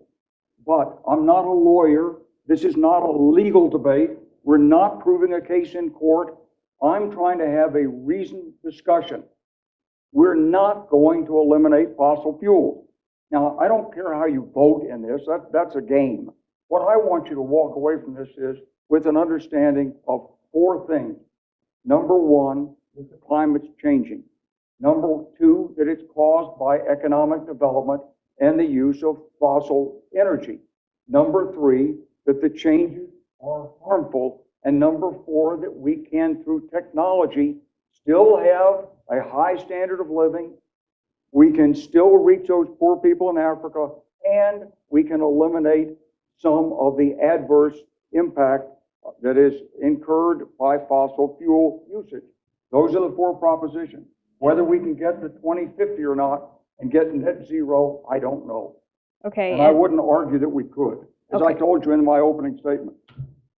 But I'm not a lawyer. This is not a legal debate. We're not proving a case in court. I'm trying to have a reasoned discussion. We're not going to eliminate fossil fuels. Now, I don't care how you vote in this. That's a game. What I want you to walk away from this is with an understanding of 4 things. Number 1, that the climate's changing. Number 2, that it's caused by economic development. and the use of fossil energy. Number 3, that the changes are harmful. And number 4, that we can, through technology, still have a high standard of living. We can still reach those poor people in Africa, and we can eliminate some of the adverse impact that is incurred by fossil fuel usage. Those are the 4 propositions. Whether we can get to 2050 or not and get net zero, I don't know. Okay. And I wouldn't argue that we could, as I told you in my opening statement.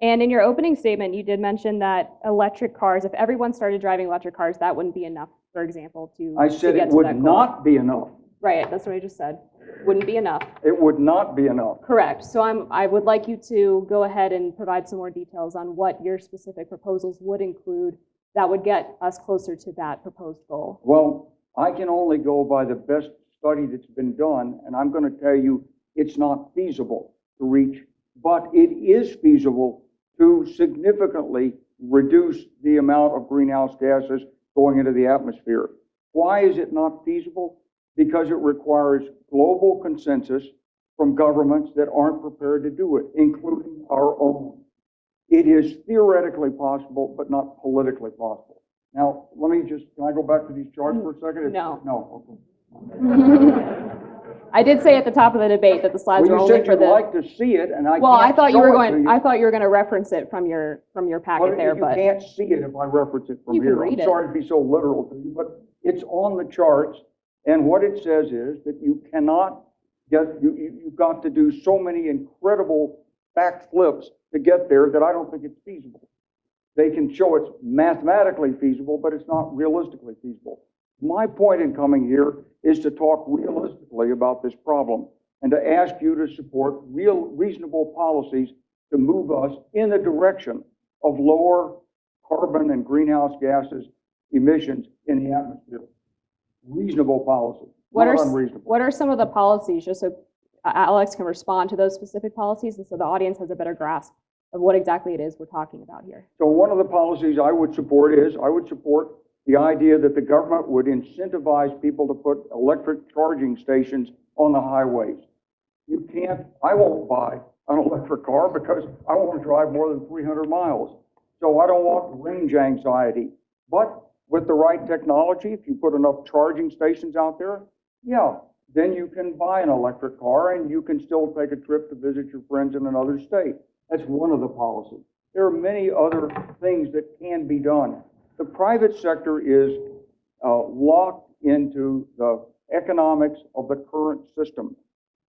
And in your opening statement, you did mention that electric cars, if everyone started driving electric cars, that wouldn't be enough, for example, to I said get it to would that goal. not be enough. Right, that's what I just said. Wouldn't be enough. It would not be enough. Correct. So I would like you to go ahead and provide some more details on what your specific proposals would include that would get us closer to that proposed goal. Well, I can only go by the best study that's been done, and I'm going to tell you it's not feasible to reach, but it is feasible to significantly reduce the amount of greenhouse gases going into the atmosphere. Why is it not feasible? Because it requires global consensus from governments that aren't prepared to do it, including our own. It is theoretically possible, but not politically possible. Now, can I go back to these charts for a second? No. No, okay. I did say at the top of the debate that the slides Well, were you only said for you'd the. like to see it, and I Well, I can't thought you show were it going. to you. I thought you were going to reference it from your packet Well, there, you but can't see it if I reference it from You can here. read I'm it. sorry to be so literal to you, but it's on the charts, and what it says is that you cannot you've got to do so many incredible backflips to get there that I don't think it's feasible. They can show it's mathematically feasible, but it's not realistically feasible. My point in coming here is to talk realistically about this problem and to ask you to support reasonable policies to move us in the direction of lower carbon and greenhouse gases emissions in the atmosphere. Reasonable policy, not unreasonable. what are some of the policies, just so Alex can respond to those specific policies, and so the audience has a better grasp of what exactly it is we're talking about here. So one of the policies I would support the idea that the government would incentivize people to put electric charging stations on the highways. I won't buy an electric car because I won't drive more than 300 miles. So I don't want range anxiety. But with the right technology, if you put enough charging stations out there, yeah, then you can buy an electric car and you can still take a trip to visit your friends in another state. That's one of the policies. There are many other things that can be done. The private sector is locked into the economics of the current system.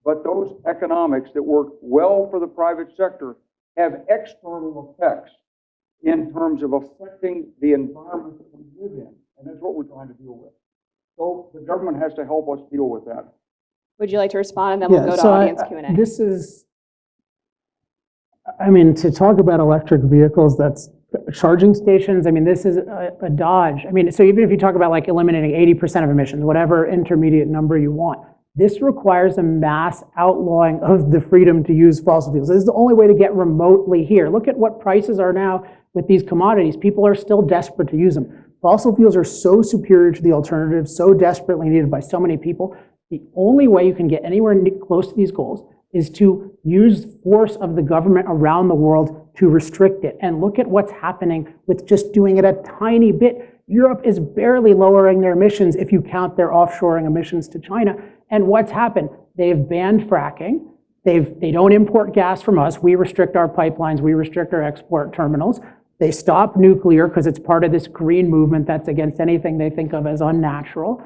But those economics that work well for the private sector have external effects in terms of affecting the environment that we live in. And that's what we're trying to deal with. So the government has to help us deal with that. Would you like to respond, and then we'll go to audience Q&A? This is, to talk about electric vehicles, that's charging stations, this is a dodge. So even if you talk about like eliminating 80% of emissions, whatever intermediate number you want, this requires a mass outlawing of the freedom to use fossil fuels. This is the only way to get remotely here. Look at what prices are now with these commodities. People are still desperate to use them. Fossil fuels are so superior to the alternatives, so desperately needed by so many people. The only way you can get anywhere close to these goals is to use force of the government around the world to restrict it. And look at what's happening with just doing it a tiny bit. Europe is barely lowering their emissions if you count their offshoring emissions to China. And what's happened? They've banned fracking. They don't import gas from us. We restrict our pipelines. We restrict our export terminals. They stop nuclear because it's part of this green movement that's against anything they think of as unnatural.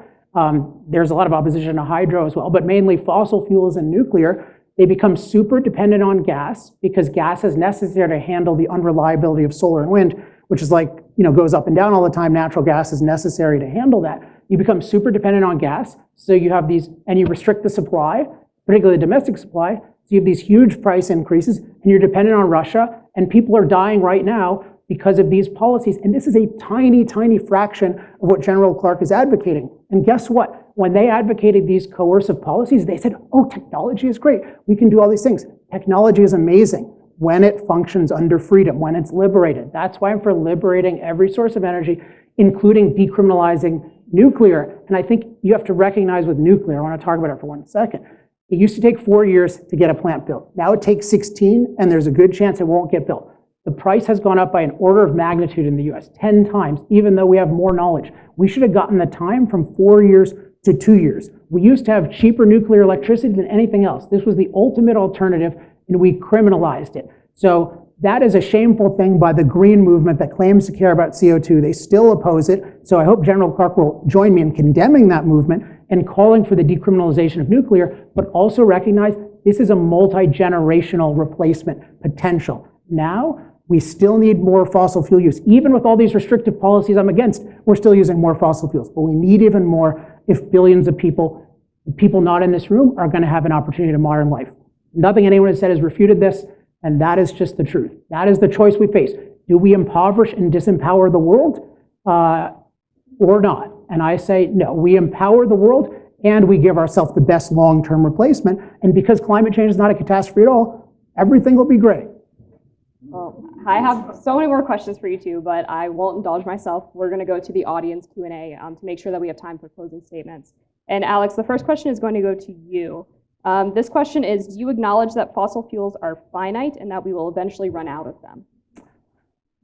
There's a lot of opposition to hydro as well, but mainly fossil fuels and nuclear. They become super dependent on gas because gas is necessary to handle the unreliability of solar and wind, which is like, goes up and down all the time. Natural gas is necessary to handle that. You become super dependent on gas. So you have these, and you restrict the supply, particularly the domestic supply. So you have these huge price increases and you're dependent on Russia, and people are dying right now because of these policies. And this is a tiny, tiny fraction of what General Clark is advocating. And guess what? When they advocated these coercive policies, they said, oh, technology is great. We can do all these things. Technology is amazing when it functions under freedom, when it's liberated. That's why I'm for liberating every source of energy, including decriminalizing nuclear. And I think you have to recognize with nuclear, I want to talk about it for 1 second, It used to take 4 years to get a plant built. Now it takes 16, and there's a good chance it won't get built. The price has gone up by an order of magnitude in the US, 10 times, even though we have more knowledge. We should have gotten the time from 4 years to 2 years. We used to have cheaper nuclear electricity than anything else. This was the ultimate alternative, and we criminalized it. So that is a shameful thing by the green movement that claims to care about CO2. They still oppose it. So I hope General Clark will join me in condemning that movement and calling for the decriminalization of nuclear, but also recognize this is a multi-generational replacement potential. Now, we still need more fossil fuel use. Even with all these restrictive policies I'm against, we're still using more fossil fuels. But we need even more if billions of people not in this room, are going to have an opportunity to modern life. Nothing anyone has said has refuted this, and that is just the truth. That is the choice we face. Do we impoverish and disempower the world or not? And I say, no, we empower the world and we give ourselves the best long-term replacement. And because climate change is not a catastrophe at all, everything will be great. Well, I have so many more questions for you two, but I won't indulge myself. We're going to go to the audience Q&A to make sure that we have time for closing statements. And Alex, the first question is going to go to you. This question is, do you acknowledge that fossil fuels are finite and that we will eventually run out of them?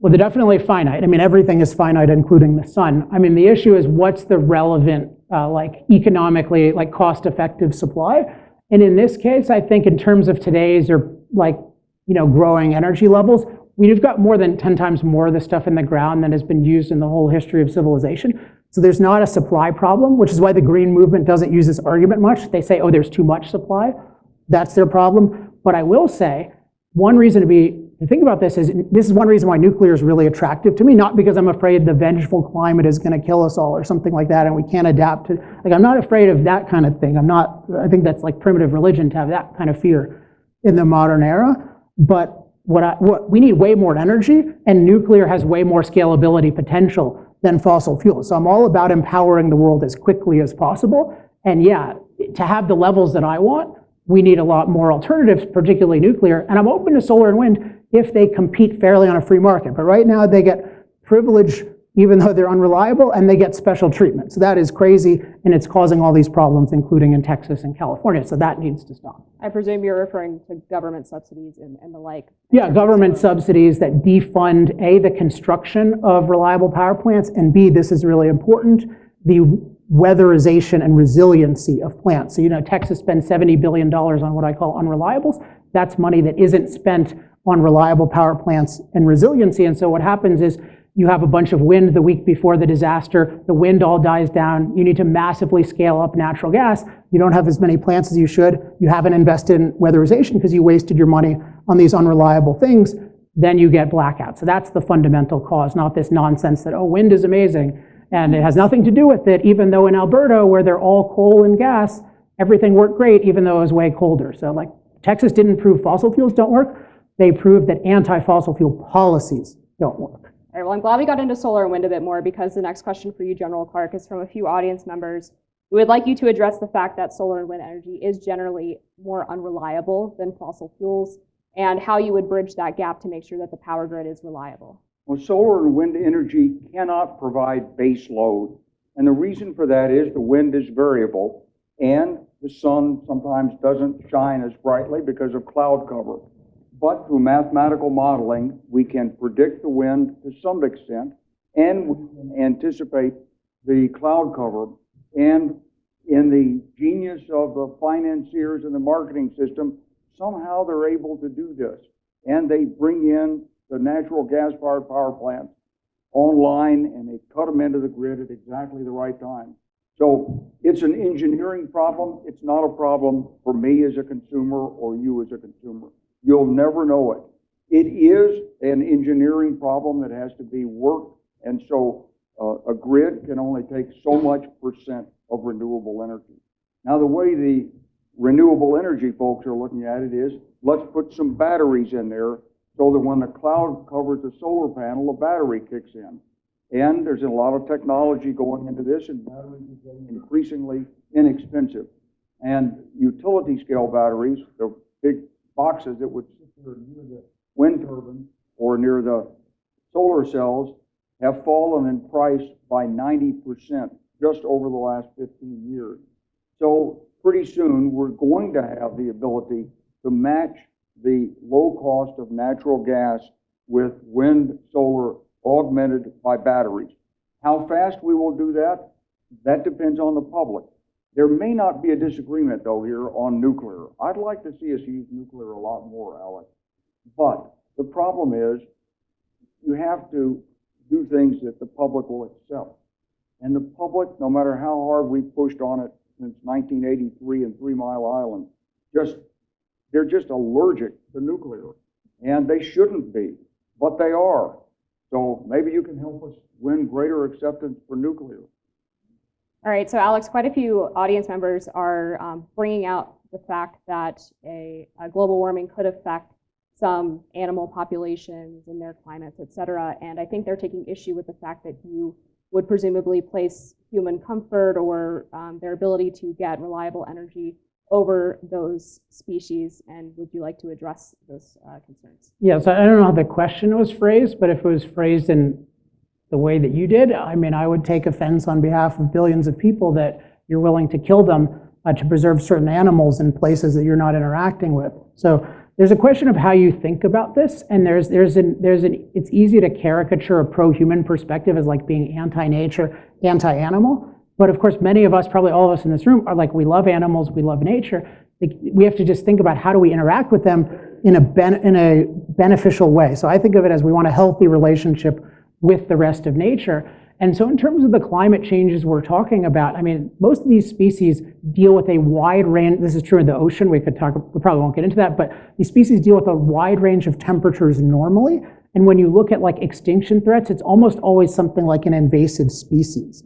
Well, they're definitely finite. I mean, everything is finite, including the sun. I mean, the issue is what's the relevant, economically, cost-effective supply? And in this case, I think in terms of today's or growing energy levels, we've got more than 10 times more of the stuff in the ground than has been used in the whole history of civilization. So there's not a supply problem, which is why the green movement doesn't use this argument much. They say, oh, there's too much supply. That's their problem. But I will say, one reason to think about this is one reason why nuclear is really attractive to me, not because I'm afraid the vengeful climate is going to kill us all or something like that and we can't adapt to, I'm not afraid of that kind of thing. I think that's like primitive religion to have that kind of fear in the modern era. But what we need way more energy, and nuclear has way more scalability potential than fossil fuels. So I'm all about empowering the world as quickly as possible. And yeah, to have the levels that I want, we need a lot more alternatives, particularly nuclear. And I'm open to solar and wind if they compete fairly on a free market. But right now they get privilege even though they're unreliable, and they get special treatment. So that is crazy, and it's causing all these problems, including in Texas and California. So that needs to stop. I presume you're referring to government subsidies and the like. Yeah, government subsidies that defund, A, the construction of reliable power plants, and B, this is really important, the weatherization and resiliency of plants. So, Texas spends $70 billion on what I call unreliables. That's money that isn't spent on reliable power plants and resiliency. And so what happens is you have a bunch of wind the week before the disaster, the wind all dies down, you need to massively scale up natural gas, you don't have as many plants as you should, you haven't invested in weatherization because you wasted your money on these unreliable things, then you get blackouts. So that's the fundamental cause, not this nonsense that, oh, wind is amazing, and it has nothing to do with it, even though in Alberta, where they're all coal and gas, everything worked great, even though it was way colder. So Texas didn't prove fossil fuels don't work, they proved that anti-fossil fuel policies don't work. All right, well, I'm glad we got into solar and wind a bit more, because the next question for you, General Clark, is from a few audience members. We would like you to address the fact that solar and wind energy is generally more unreliable than fossil fuels, and how you would bridge that gap to make sure that the power grid is reliable. Well, solar and wind energy cannot provide base load. And the reason for that is the wind is variable, and the sun sometimes doesn't shine as brightly because of cloud cover. But through mathematical modeling, we can predict the wind to some extent, and we can anticipate the cloud cover. And in the genius of the financiers and the marketing system, somehow they're able to do this. And they bring in the natural gas-fired power plants online, and they cut them into the grid at exactly the right time. So it's an engineering problem. It's not a problem for me as a consumer or you as a consumer. You'll never know it. It is an engineering problem that has to be worked, and so a grid can only take so much percent of renewable energy. Now, the way the renewable energy folks are looking at it is, let's put some batteries in there so that when the cloud covers the solar panel, the battery kicks in. And there's a lot of technology going into this, and batteries are getting increasingly inexpensive. And utility scale batteries, the big boxes that would sit there near the wind turbine or near the solar cells, have fallen in price by 90% just over the last 15 years. So pretty soon we're going to have the ability to match the low cost of natural gas with wind, solar, augmented by batteries. How fast we will do that, that depends on the public. There may not be a disagreement, though, here on nuclear. I'd like to see us use nuclear a lot more, Alex. But the problem is you have to do things that the public will accept. And the public, no matter how hard we've pushed on it since 1983 and 3 Mile Island, they're just allergic to nuclear. And they shouldn't be, but they are. So maybe you can help us win greater acceptance for nuclear. All right, so Alex, quite a few audience members are bringing out the fact that a global warming could affect some animal populations and their climates, et cetera. And I think they're taking issue with the fact that you would presumably place human comfort or their ability to get reliable energy over those species. And would you like to address those concerns? Yeah, so I don't know how the question was phrased, but if it was phrased in the way that you did, I mean, I would take offense on behalf of billions of people that you're willing to kill them to preserve certain animals in places that you're not interacting with. So there's a question of how you think about this, and it's easy to caricature a pro-human perspective as like being anti-nature, anti-animal. But of course, many of us, probably all of us in this room, are like, we love animals, we love nature. We have to just think about how do we interact with them in a beneficial way. So I think of it as we want a healthy relationship with the rest of nature. And so in terms of the climate changes we're talking about, I mean, most of these species deal with a wide range. This is true in the ocean. We probably won't get into that, but these species deal with a wide range of temperatures normally. And when you look at like extinction threats, it's almost always something like an invasive species.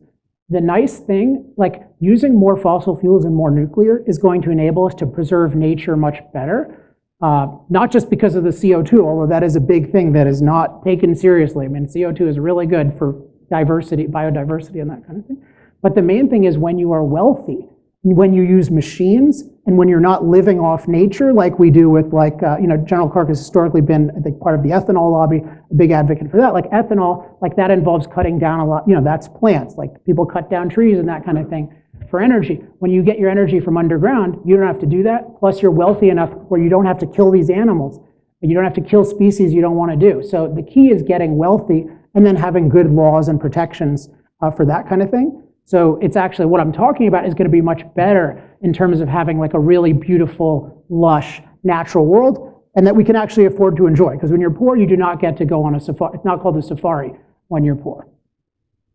The nice thing, like using more fossil fuels and more nuclear is going to enable us to preserve nature much better. Not just because of the CO2, although that is a big thing that is not taken seriously. I mean, CO2 is really good for diversity, biodiversity, and that kind of thing. But the main thing is when you are wealthy, when you use machines, and when you're not living off nature like we do with General Clark has historically been, I think, part of the ethanol lobby, a big advocate for that. Like ethanol, like that involves cutting down a lot, that's plants, like people cut down trees and that kind of thing for energy. When you get your energy from underground, you don't have to do that. Plus you're wealthy enough where you don't have to kill these animals. You don't have to kill species you don't want to do. So the key is getting wealthy and then having good laws and protections for that kind of thing. So it's actually, what I'm talking about is going to be much better in terms of having like a really beautiful, lush, natural world, and that we can actually afford to enjoy. Because when you're poor, you do not get to go on a safari. It's not called a safari when you're poor.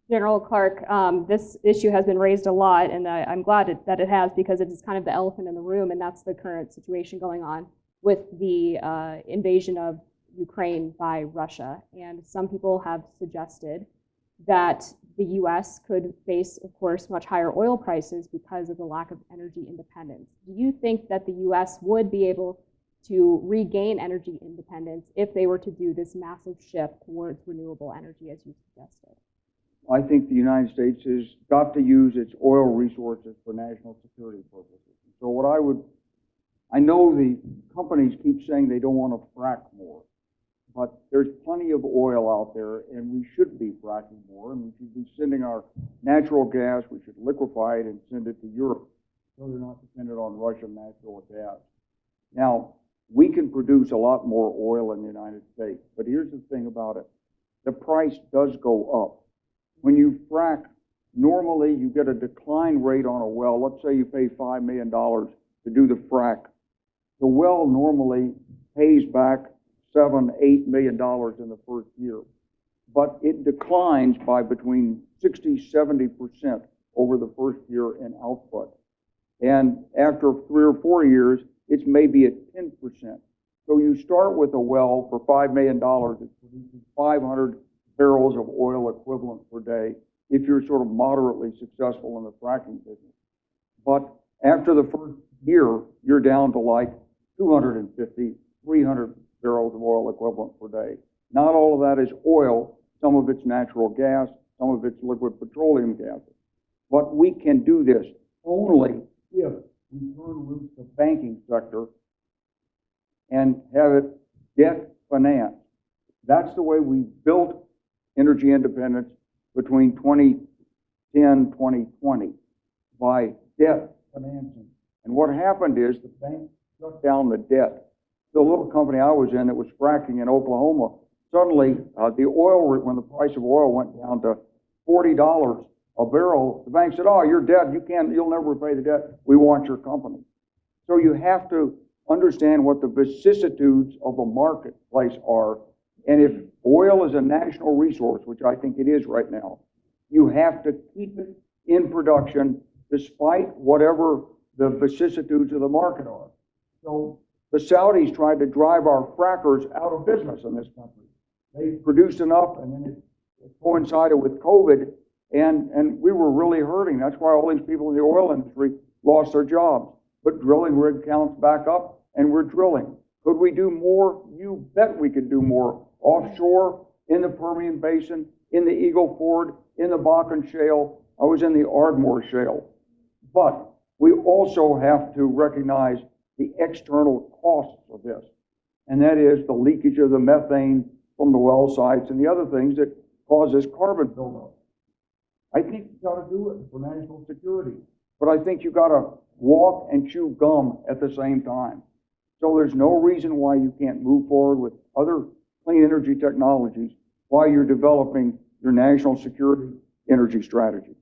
General Clark, this issue has been raised a lot, and I'm glad that it has, because it is kind of the elephant in the room, and that's the current situation going on with the invasion of Ukraine by Russia. And some people have suggested that the US could face, of course, much higher oil prices because of the lack of energy independence. Do you think that the US would be able to regain energy independence if they were to do this massive shift towards renewable energy, as you suggested? I think the United States has got to use its oil resources for national security purposes. So I know the companies keep saying they don't want to frack more, but there's plenty of oil out there, and we should be fracking more, and we should be sending our natural gas, we should liquefy it and send it to Europe, so they're not dependent on Russian natural gas. Now, we can produce a lot more oil in the United States, but here's the thing about it. The price does go up. When you frack, normally you get a decline rate on a well. Let's say you pay $5 million to do the frack. The well normally pays back $7-8 million in the first year, but it declines by between 60-70% over the first year in output. And after 3 or 4 years, it's maybe at 10%. So you start with a well for $5 million, it produces 500 barrels of oil equivalent per day if you're sort of moderately successful in the fracking business. But after the first year, you're down to like 250, 300 barrels of oil equivalent per day. Not all of that is oil. Some of it's natural gas, some of it's liquid petroleum gases. But we can do this only if we turn loose the banking sector and have it debt financed. That's the way we built energy independence between 2010 and 2020, by debt financing And what happened is the bank shut down the debt. The little company I was in that was fracking in Oklahoma, suddenly the oil, when the price of oil went down to $40 a barrel, the bank said, "Oh, you're dead. You'll never repay the debt. We want your company." So you have to understand what the vicissitudes of the marketplace are. And if oil is a national resource, which I think it is right now, you have to keep it in production despite whatever the vicissitudes of the market are. So the Saudis tried to drive our frackers out of business in this country. They produced enough, and then it coincided with COVID, and we were really hurting. That's why all these people in the oil industry lost their jobs. But drilling rig counts back up, and we're drilling. Could we do more? You bet we could do more. Offshore, in the Permian Basin, in the Eagle Ford, in the Bakken Shale. I was in the Ardmore Shale. But we also have to recognize the external costs of this. And that is the leakage of the methane from the well sites and the other things that cause this carbon buildup. I think you got to do it for national security. But I think you got to walk and chew gum at the same time. So there's no reason why you can't move forward with other clean energy technologies while you're developing your national security energy strategy.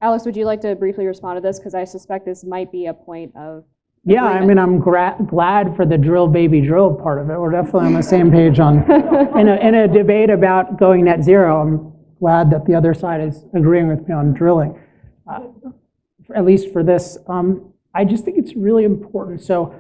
Alex, would you like to briefly respond to this? Because I suspect this might be a point of Yeah, I mean, I'm glad for the drill, baby, drill part of it. We're definitely on the same page on, in a debate about going net zero. I'm glad that the other side is agreeing with me on drilling, at least for this. I just think it's really important. So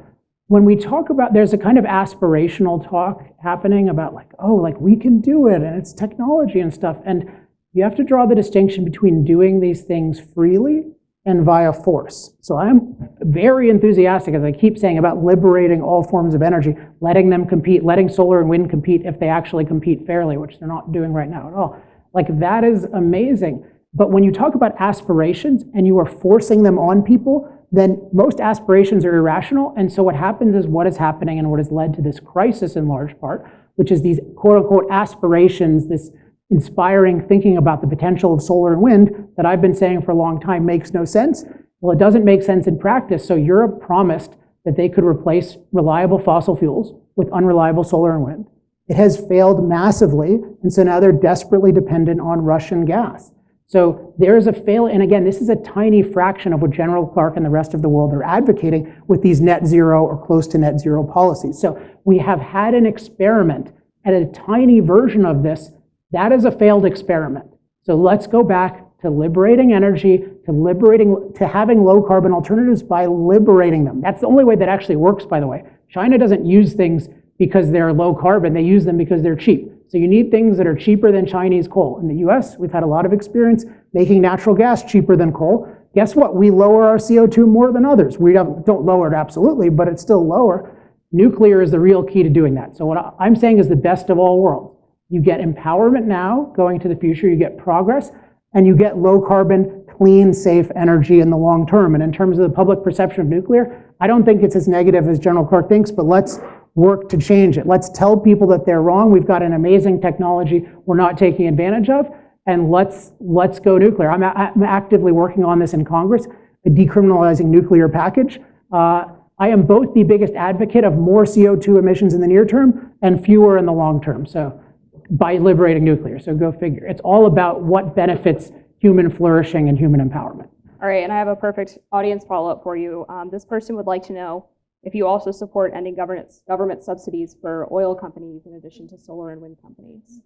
when we talk about, there's a kind of aspirational talk happening about like, oh, like we can do it and it's technology and stuff. And you have to draw the distinction between doing these things freely and via force. So I'm very enthusiastic, as I keep saying, about liberating all forms of energy, letting them compete, letting solar and wind compete if they actually compete fairly, which they're not doing right now at all. Like that is amazing. But when you talk about aspirations and you are forcing them on people, then most aspirations are irrational. And so what happens is what is happening and what has led to this crisis in large part, which is these quote unquote aspirations, this inspiring thinking about the potential of solar and wind that I've been saying for a long time makes no sense. Well, it doesn't make sense in practice. So Europe promised that they could replace reliable fossil fuels with unreliable solar and wind. It has failed massively, and so now they're desperately dependent on Russian gas. So there is a fail, and again, this is a tiny fraction of what General Clark and the rest of the world are advocating with these net zero or close to net zero policies. So we have had an experiment at a tiny version of this. That is a failed experiment. So let's go back to liberating energy, to having low carbon alternatives by liberating them. That's the only way that actually works, by the way. China doesn't use things because they're low carbon, they use them because they're cheap. So you need things that are cheaper than Chinese coal. In the US, we've had a lot of experience making natural gas cheaper than coal. Guess what? We lower our CO2 more than others. We don't lower it absolutely, but it's still lower. Nuclear is the real key to doing that. So what I'm saying is the best of all worlds. You get empowerment now, going to the future, you get progress, and you get low carbon, clean, safe energy in the long term. And in terms of the public perception of nuclear, I don't think it's as negative as General Clark thinks, but let's work to change it. Let's tell people that they're wrong. We've got an amazing technology we're not taking advantage of, and let's go nuclear. I'm actively working on this in Congress, a decriminalizing nuclear package. I am both the biggest advocate of more CO2 emissions in the near term and fewer in the long term. So by liberating nuclear, so go figure. It's all about what benefits human flourishing and human empowerment. All right, and I have a perfect audience follow-up for you. This person would like to know if you also support ending government subsidies for oil companies in addition to solar and wind companies.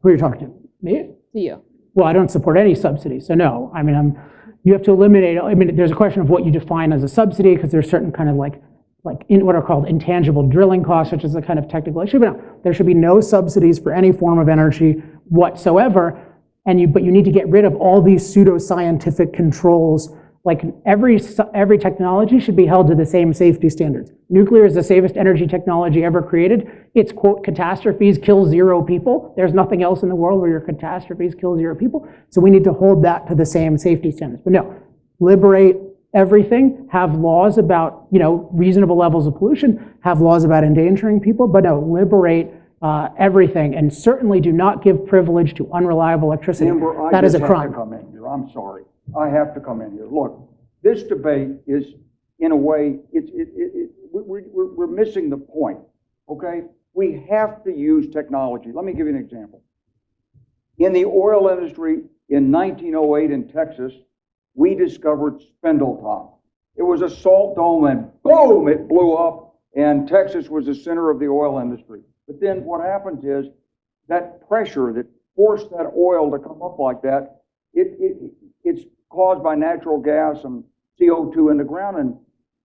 Who are you talking to? Me? To you. Well, I don't support any subsidies, so no. I mean, you have to eliminate, there's a question of what you define as a subsidy, because there's certain kind of like in what are called intangible drilling costs, which is a kind of technical issue, but no, there should be no subsidies for any form of energy whatsoever. But you need to get rid of all these pseudoscientific controls. Like every technology should be held to the same safety standards. Nuclear is the safest energy technology ever created. Its quote catastrophes kill 0 people. There's nothing else in the world where your catastrophes kill 0 people. So we need to hold that to the same safety standards. But no, liberate everything, have laws about reasonable levels of pollution, have laws about endangering people, but no, liberate everything, and certainly do not give privilege to unreliable electricity. Amber, that is a crime. I have to come in here. I'm sorry. I have to come in here. Look, this debate is in a way, we're missing the point, okay? We have to use technology. Let me give you an example. In the oil industry in 1908 in Texas, we discovered Spindletop. It was a salt dome and boom, it blew up, and Texas was the center of the oil industry. But then what happens is that pressure that forced that oil to come up like that, it's caused by natural gas and CO2 in the ground, and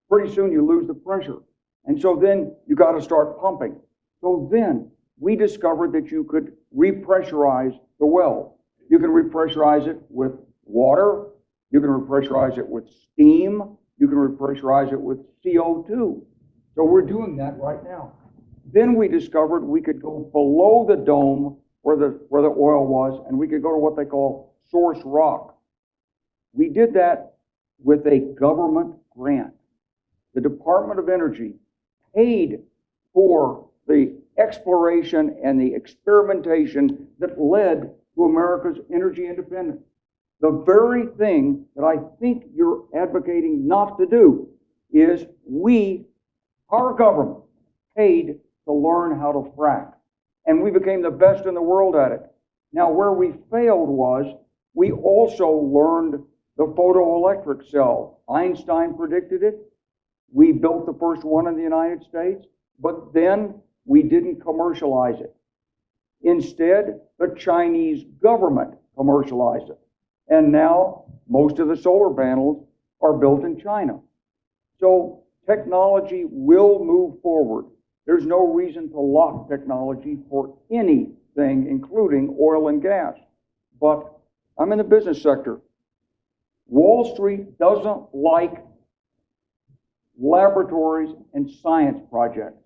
pretty soon you lose the pressure. And so then you got to start pumping. So then we discovered that you could repressurize the well. You can repressurize it with water. You can repressurize it with steam. You can repressurize it with CO2. So we're doing that right now. Then we discovered we could go below the dome where the oil was, and we could go to what they call source rock. We did that with a government grant. The Department of Energy paid for the exploration and the experimentation that led to America's energy independence. The very thing that I think you're advocating not to do is our government, paid to learn how to frack. And we became the best in the world at it. Now, where we failed was we also learned the photoelectric cell. Einstein predicted it. We built the first one in the United States, but then we didn't commercialize it. Instead, the Chinese government commercialized it. And now most of the solar panels are built in China. So technology will move forward. There's no reason to lock technology for anything, including oil and gas. But I'm in the business sector. Wall Street doesn't like laboratories and science projects.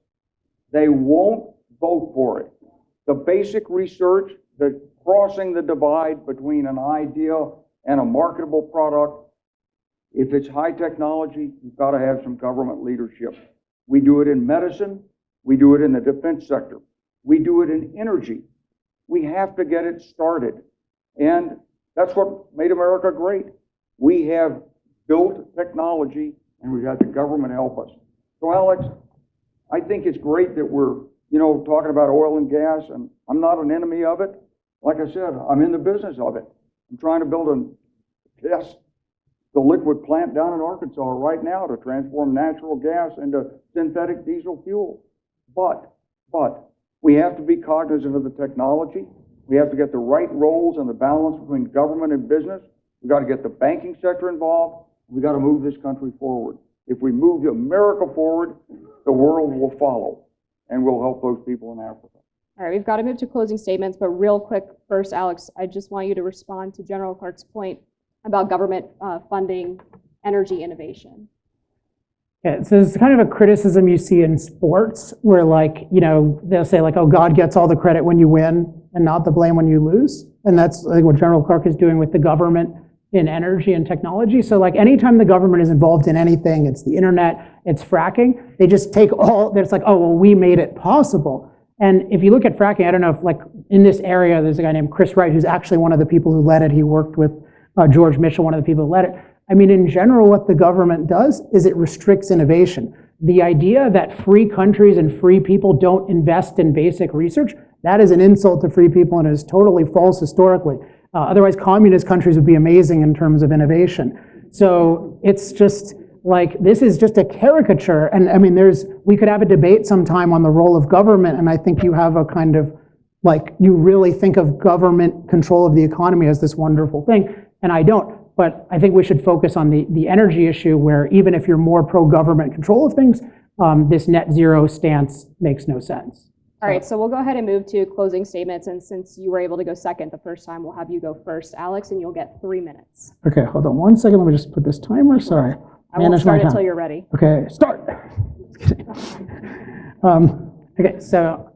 They won't vote for it. The basic research, the crossing the divide between an idea and a marketable product, if it's high technology, you've got to have some government leadership. We do it in medicine. We do it in the defense sector. We do it in energy. We have to get it started. And that's what made America great. We have built technology, and we've had the government help us. So Alex, I think it's great that we're, talking about oil and gas, and I'm not an enemy of it. Like I said, I'm in the business of it. I'm trying to build the liquid plant down in Arkansas right now to transform natural gas into synthetic diesel fuel. But we have to be cognizant of the technology. We have to get the right roles and the balance between government and business. We've got to get the banking sector involved. We've got to move this country forward. If we move America forward, the world will follow, and we'll help those people in Africa. All right, we've got to move to closing statements, but real quick, first, Alex, I just want you to respond to General Clark's point about government funding energy innovation. Yeah, so it's kind of a criticism you see in sports where they'll say oh, God gets all the credit when you win and not the blame when you lose. And that's what General Clark is doing with the government in energy and technology. So anytime the government is involved in anything, it's the internet, it's fracking, they just take it's oh, well, we made it possible. And if you look at fracking, I don't know if in this area, there's a guy named Chris Wright, who's actually one of the people who led it. He worked with George Mitchell, one of the people who led it. I mean, in general, what the government does is it restricts innovation. The idea that free countries and free people don't invest in basic research, that is an insult to free people and is totally false historically. Otherwise, communist countries would be amazing in terms of innovation. So it's just this is just a caricature. And I mean, we could have a debate sometime on the role of government, and I think you have a kind of you really think of government control of the economy as this wonderful thing, and I don't. But I think we should focus on the energy issue where even if you're more pro-government control of things, this net zero stance makes no sense. All right, so we'll go ahead and move to closing statements. And since you were able to go second the first time, we'll have you go first, Alex, and you'll get 3 minutes. Okay, hold on 1 second. Let me just put this timer. Sorry. I won't start until you're ready. Okay, start. Okay, so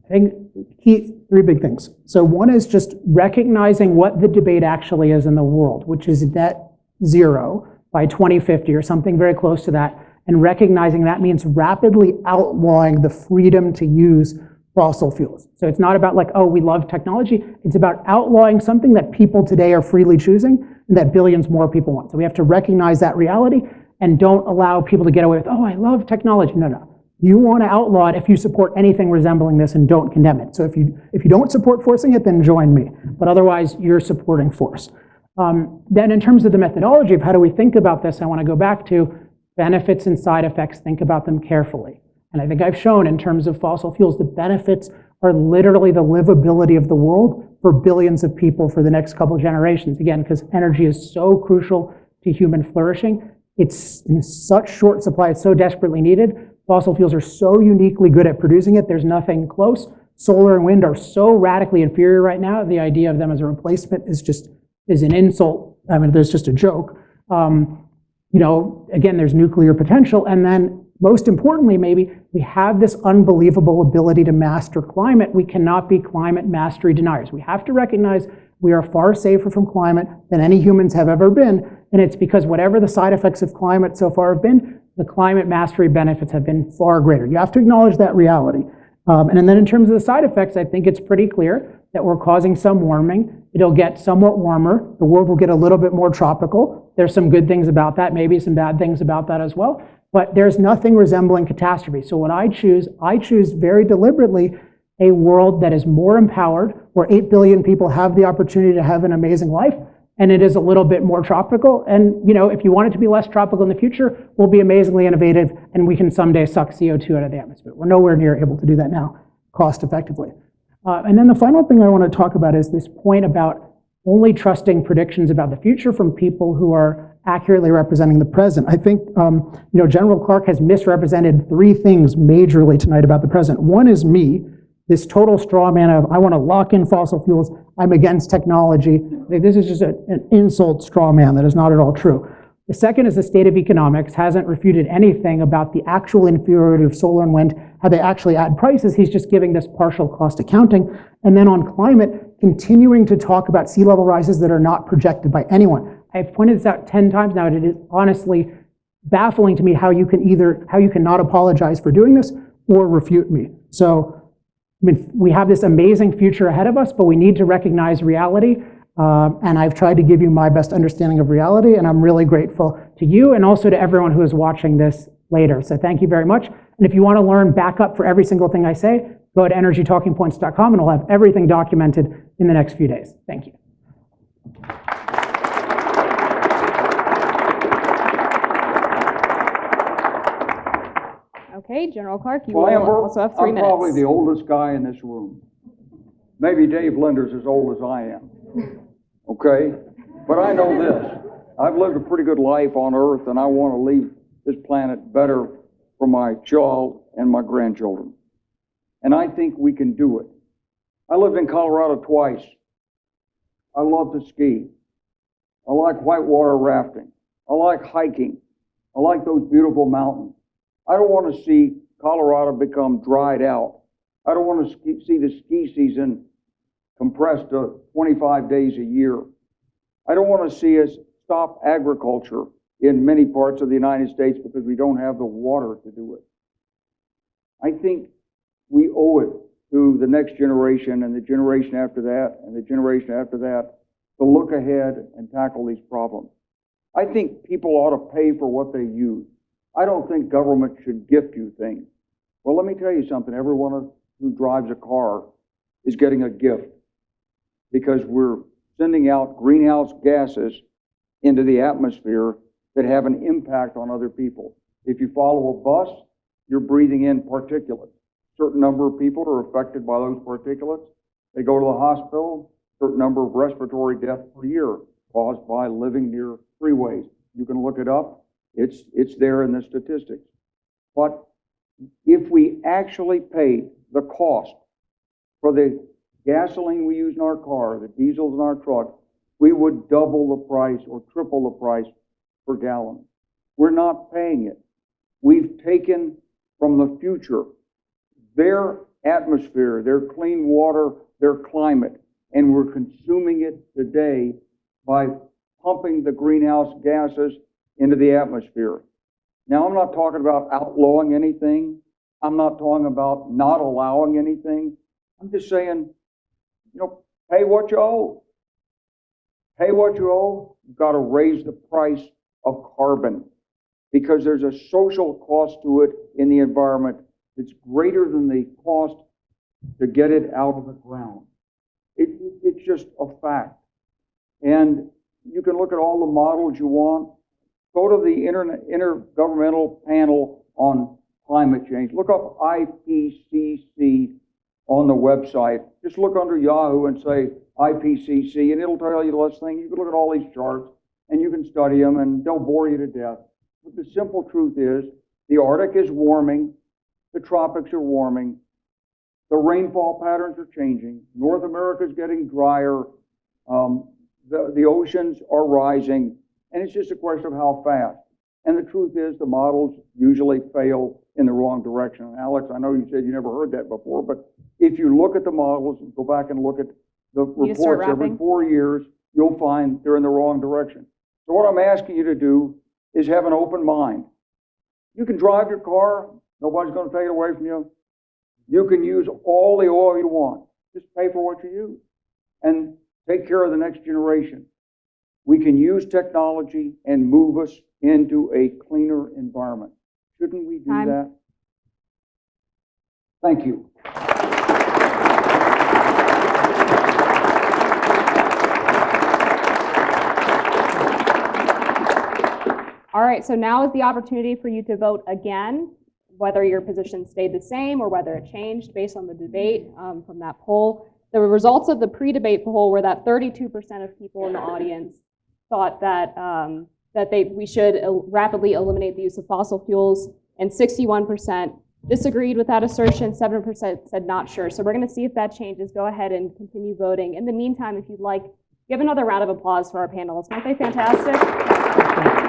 I think three big things. So one is just recognizing what the debate actually is in the world, which is net zero by 2050 or something very close to that, and recognizing that means rapidly outlawing the freedom to use fossil fuels. So it's not about oh, we love technology. It's about outlawing something that people today are freely choosing and that billions more people want. So we have to recognize that reality and don't allow people to get away with, oh, I love technology. No, no. You want to outlaw it if you support anything resembling this and don't condemn it. So if you don't support forcing it, then join me. But otherwise, you're supporting force. Then in terms of the methodology of how do we think about this, I want to go back to benefits and side effects. Think about them carefully. And I think I've shown in terms of fossil fuels, the benefits are literally the livability of the world for billions of people for the next couple of generations. Again, because energy is so crucial to human flourishing. It's in such short supply, it's so desperately needed. Fossil fuels are so uniquely good at producing it, there's nothing close. Solar and wind are so radically inferior right now, the idea of them as a replacement is an insult. I mean, there's just a joke. Again, there's nuclear potential, and then most importantly, maybe, we have this unbelievable ability to master climate. We cannot be climate mastery deniers. We have to recognize we are far safer from climate than any humans have ever been, and it's because whatever the side effects of climate so far have been, the climate mastery benefits have been far greater. You have to acknowledge that reality. And then in terms of the side effects, I think it's pretty clear that we're causing some warming. It'll get somewhat warmer. The world will get a little bit more tropical. There's some good things about that, maybe some bad things about that as well. But there's nothing resembling catastrophe. So what I choose very deliberately a world that is more empowered, where 8 billion people have the opportunity to have an amazing life, and it is a little bit more tropical. And if you want it to be less tropical in the future, we'll be amazingly innovative, and we can someday suck CO2 out of the atmosphere. We're nowhere near able to do that now, cost effectively. And then the final thing I want to talk about is this point about only trusting predictions about the future from people who are accurately representing the present. I think General Clark has misrepresented 3 things majorly tonight about the present. One is me, this total straw man of I want to lock in fossil fuels, I'm against technology. This is just an insult straw man that is not at all true. The second is the state of economics hasn't refuted anything about the actual inferiority of solar and wind, how they actually add prices. He's just giving this partial cost accounting. And then on climate, continuing to talk about sea level rises that are not projected by anyone. I've pointed this out 10 times now, and it is honestly baffling to me how you can not apologize for doing this or refute me. So, we have this amazing future ahead of us, but we need to recognize reality. And I've tried to give you my best understanding of reality, and I'm really grateful to you and also to everyone who is watching this later. So thank you very much. And if you want to learn backup for every single thing I say, go to energytalkingpoints.com, and we'll have everything documented in the next few days. Thank you. Okay, General Clark, you Well, will also have 3 minutes. I'm probably the oldest guy in this room. Maybe Dave Linder's as old as I am. Okay? But I know this. I've lived a pretty good life on Earth, and I want to leave this planet better for my child and my grandchildren. And I think we can do it. I lived in Colorado twice. I love to ski. I like whitewater rafting. I like hiking. I like those beautiful mountains. I don't want to see Colorado become dried out. I don't want to see the ski season compressed to 25 days a year. I don't want to see us stop agriculture in many parts of the United States because we don't have the water to do it. I think we owe it to the next generation and the generation after that and the generation after that to look ahead and tackle these problems. I think people ought to pay for what they use. I don't think government should gift you things. Well, let me tell you something. Everyone who drives a car is getting a gift because we're sending out greenhouse gases into the atmosphere that have an impact on other people. If you follow a bus, you're breathing in particulates. A certain number of people are affected by those particulates. They go to the hospital, a certain number of respiratory deaths per year caused by living near freeways. You can look it up. It's there in the statistics. But if we actually paid the cost for the gasoline we use in our car, the diesels in our truck, we would double the price or triple the price per gallon. We're not paying it. We've taken from the future their atmosphere, their clean water, their climate, and we're consuming it today by pumping the greenhouse gases into the atmosphere. Now, I'm not talking about outlawing anything. I'm not talking about not allowing anything. I'm just saying, pay what you owe. Pay what you owe. You've got to raise the price of carbon. because there's a social cost to it in the environment that's greater than the cost to get it out of the ground. It's just a fact. And you can look at all the models you want. Go to the Intergovernmental Panel on Climate Change. Look up IPCC on the website. Just look under Yahoo and say IPCC, and it'll tell you the list thing. You can look at all these charts, and you can study them, and they'll bore you to death. But the simple truth is, the Arctic is warming, the tropics are warming, the rainfall patterns are changing, North America is getting drier, the oceans are rising, and it's just a question of how fast. And the truth is, the models usually fail in the wrong direction. Alex, I know you said you never heard that before, but if you look at the models and go back and look at the reports every 4 years, you'll find they're in the wrong direction. So what I'm asking you to do is have an open mind. You can drive your car, nobody's going to take it away from you. You can use all the oil you want. Just pay for what you use and take care of the next generation. We can use technology and move us into a cleaner environment. Shouldn't we do that? Thank you. All right, so now is the opportunity for you to vote again, whether your position stayed the same or wwhether it changed based on the debate from that poll. The results of the pre-debate poll were that 32% of people in the audience thought that we should rapidly eliminate the use of fossil fuels, and 61% disagreed with that assertion, 7% said not sure. So we're going to see if that changes. Go ahead and continue voting. In the meantime, if you'd like, give another round of applause for our panelists. Aren't they fantastic?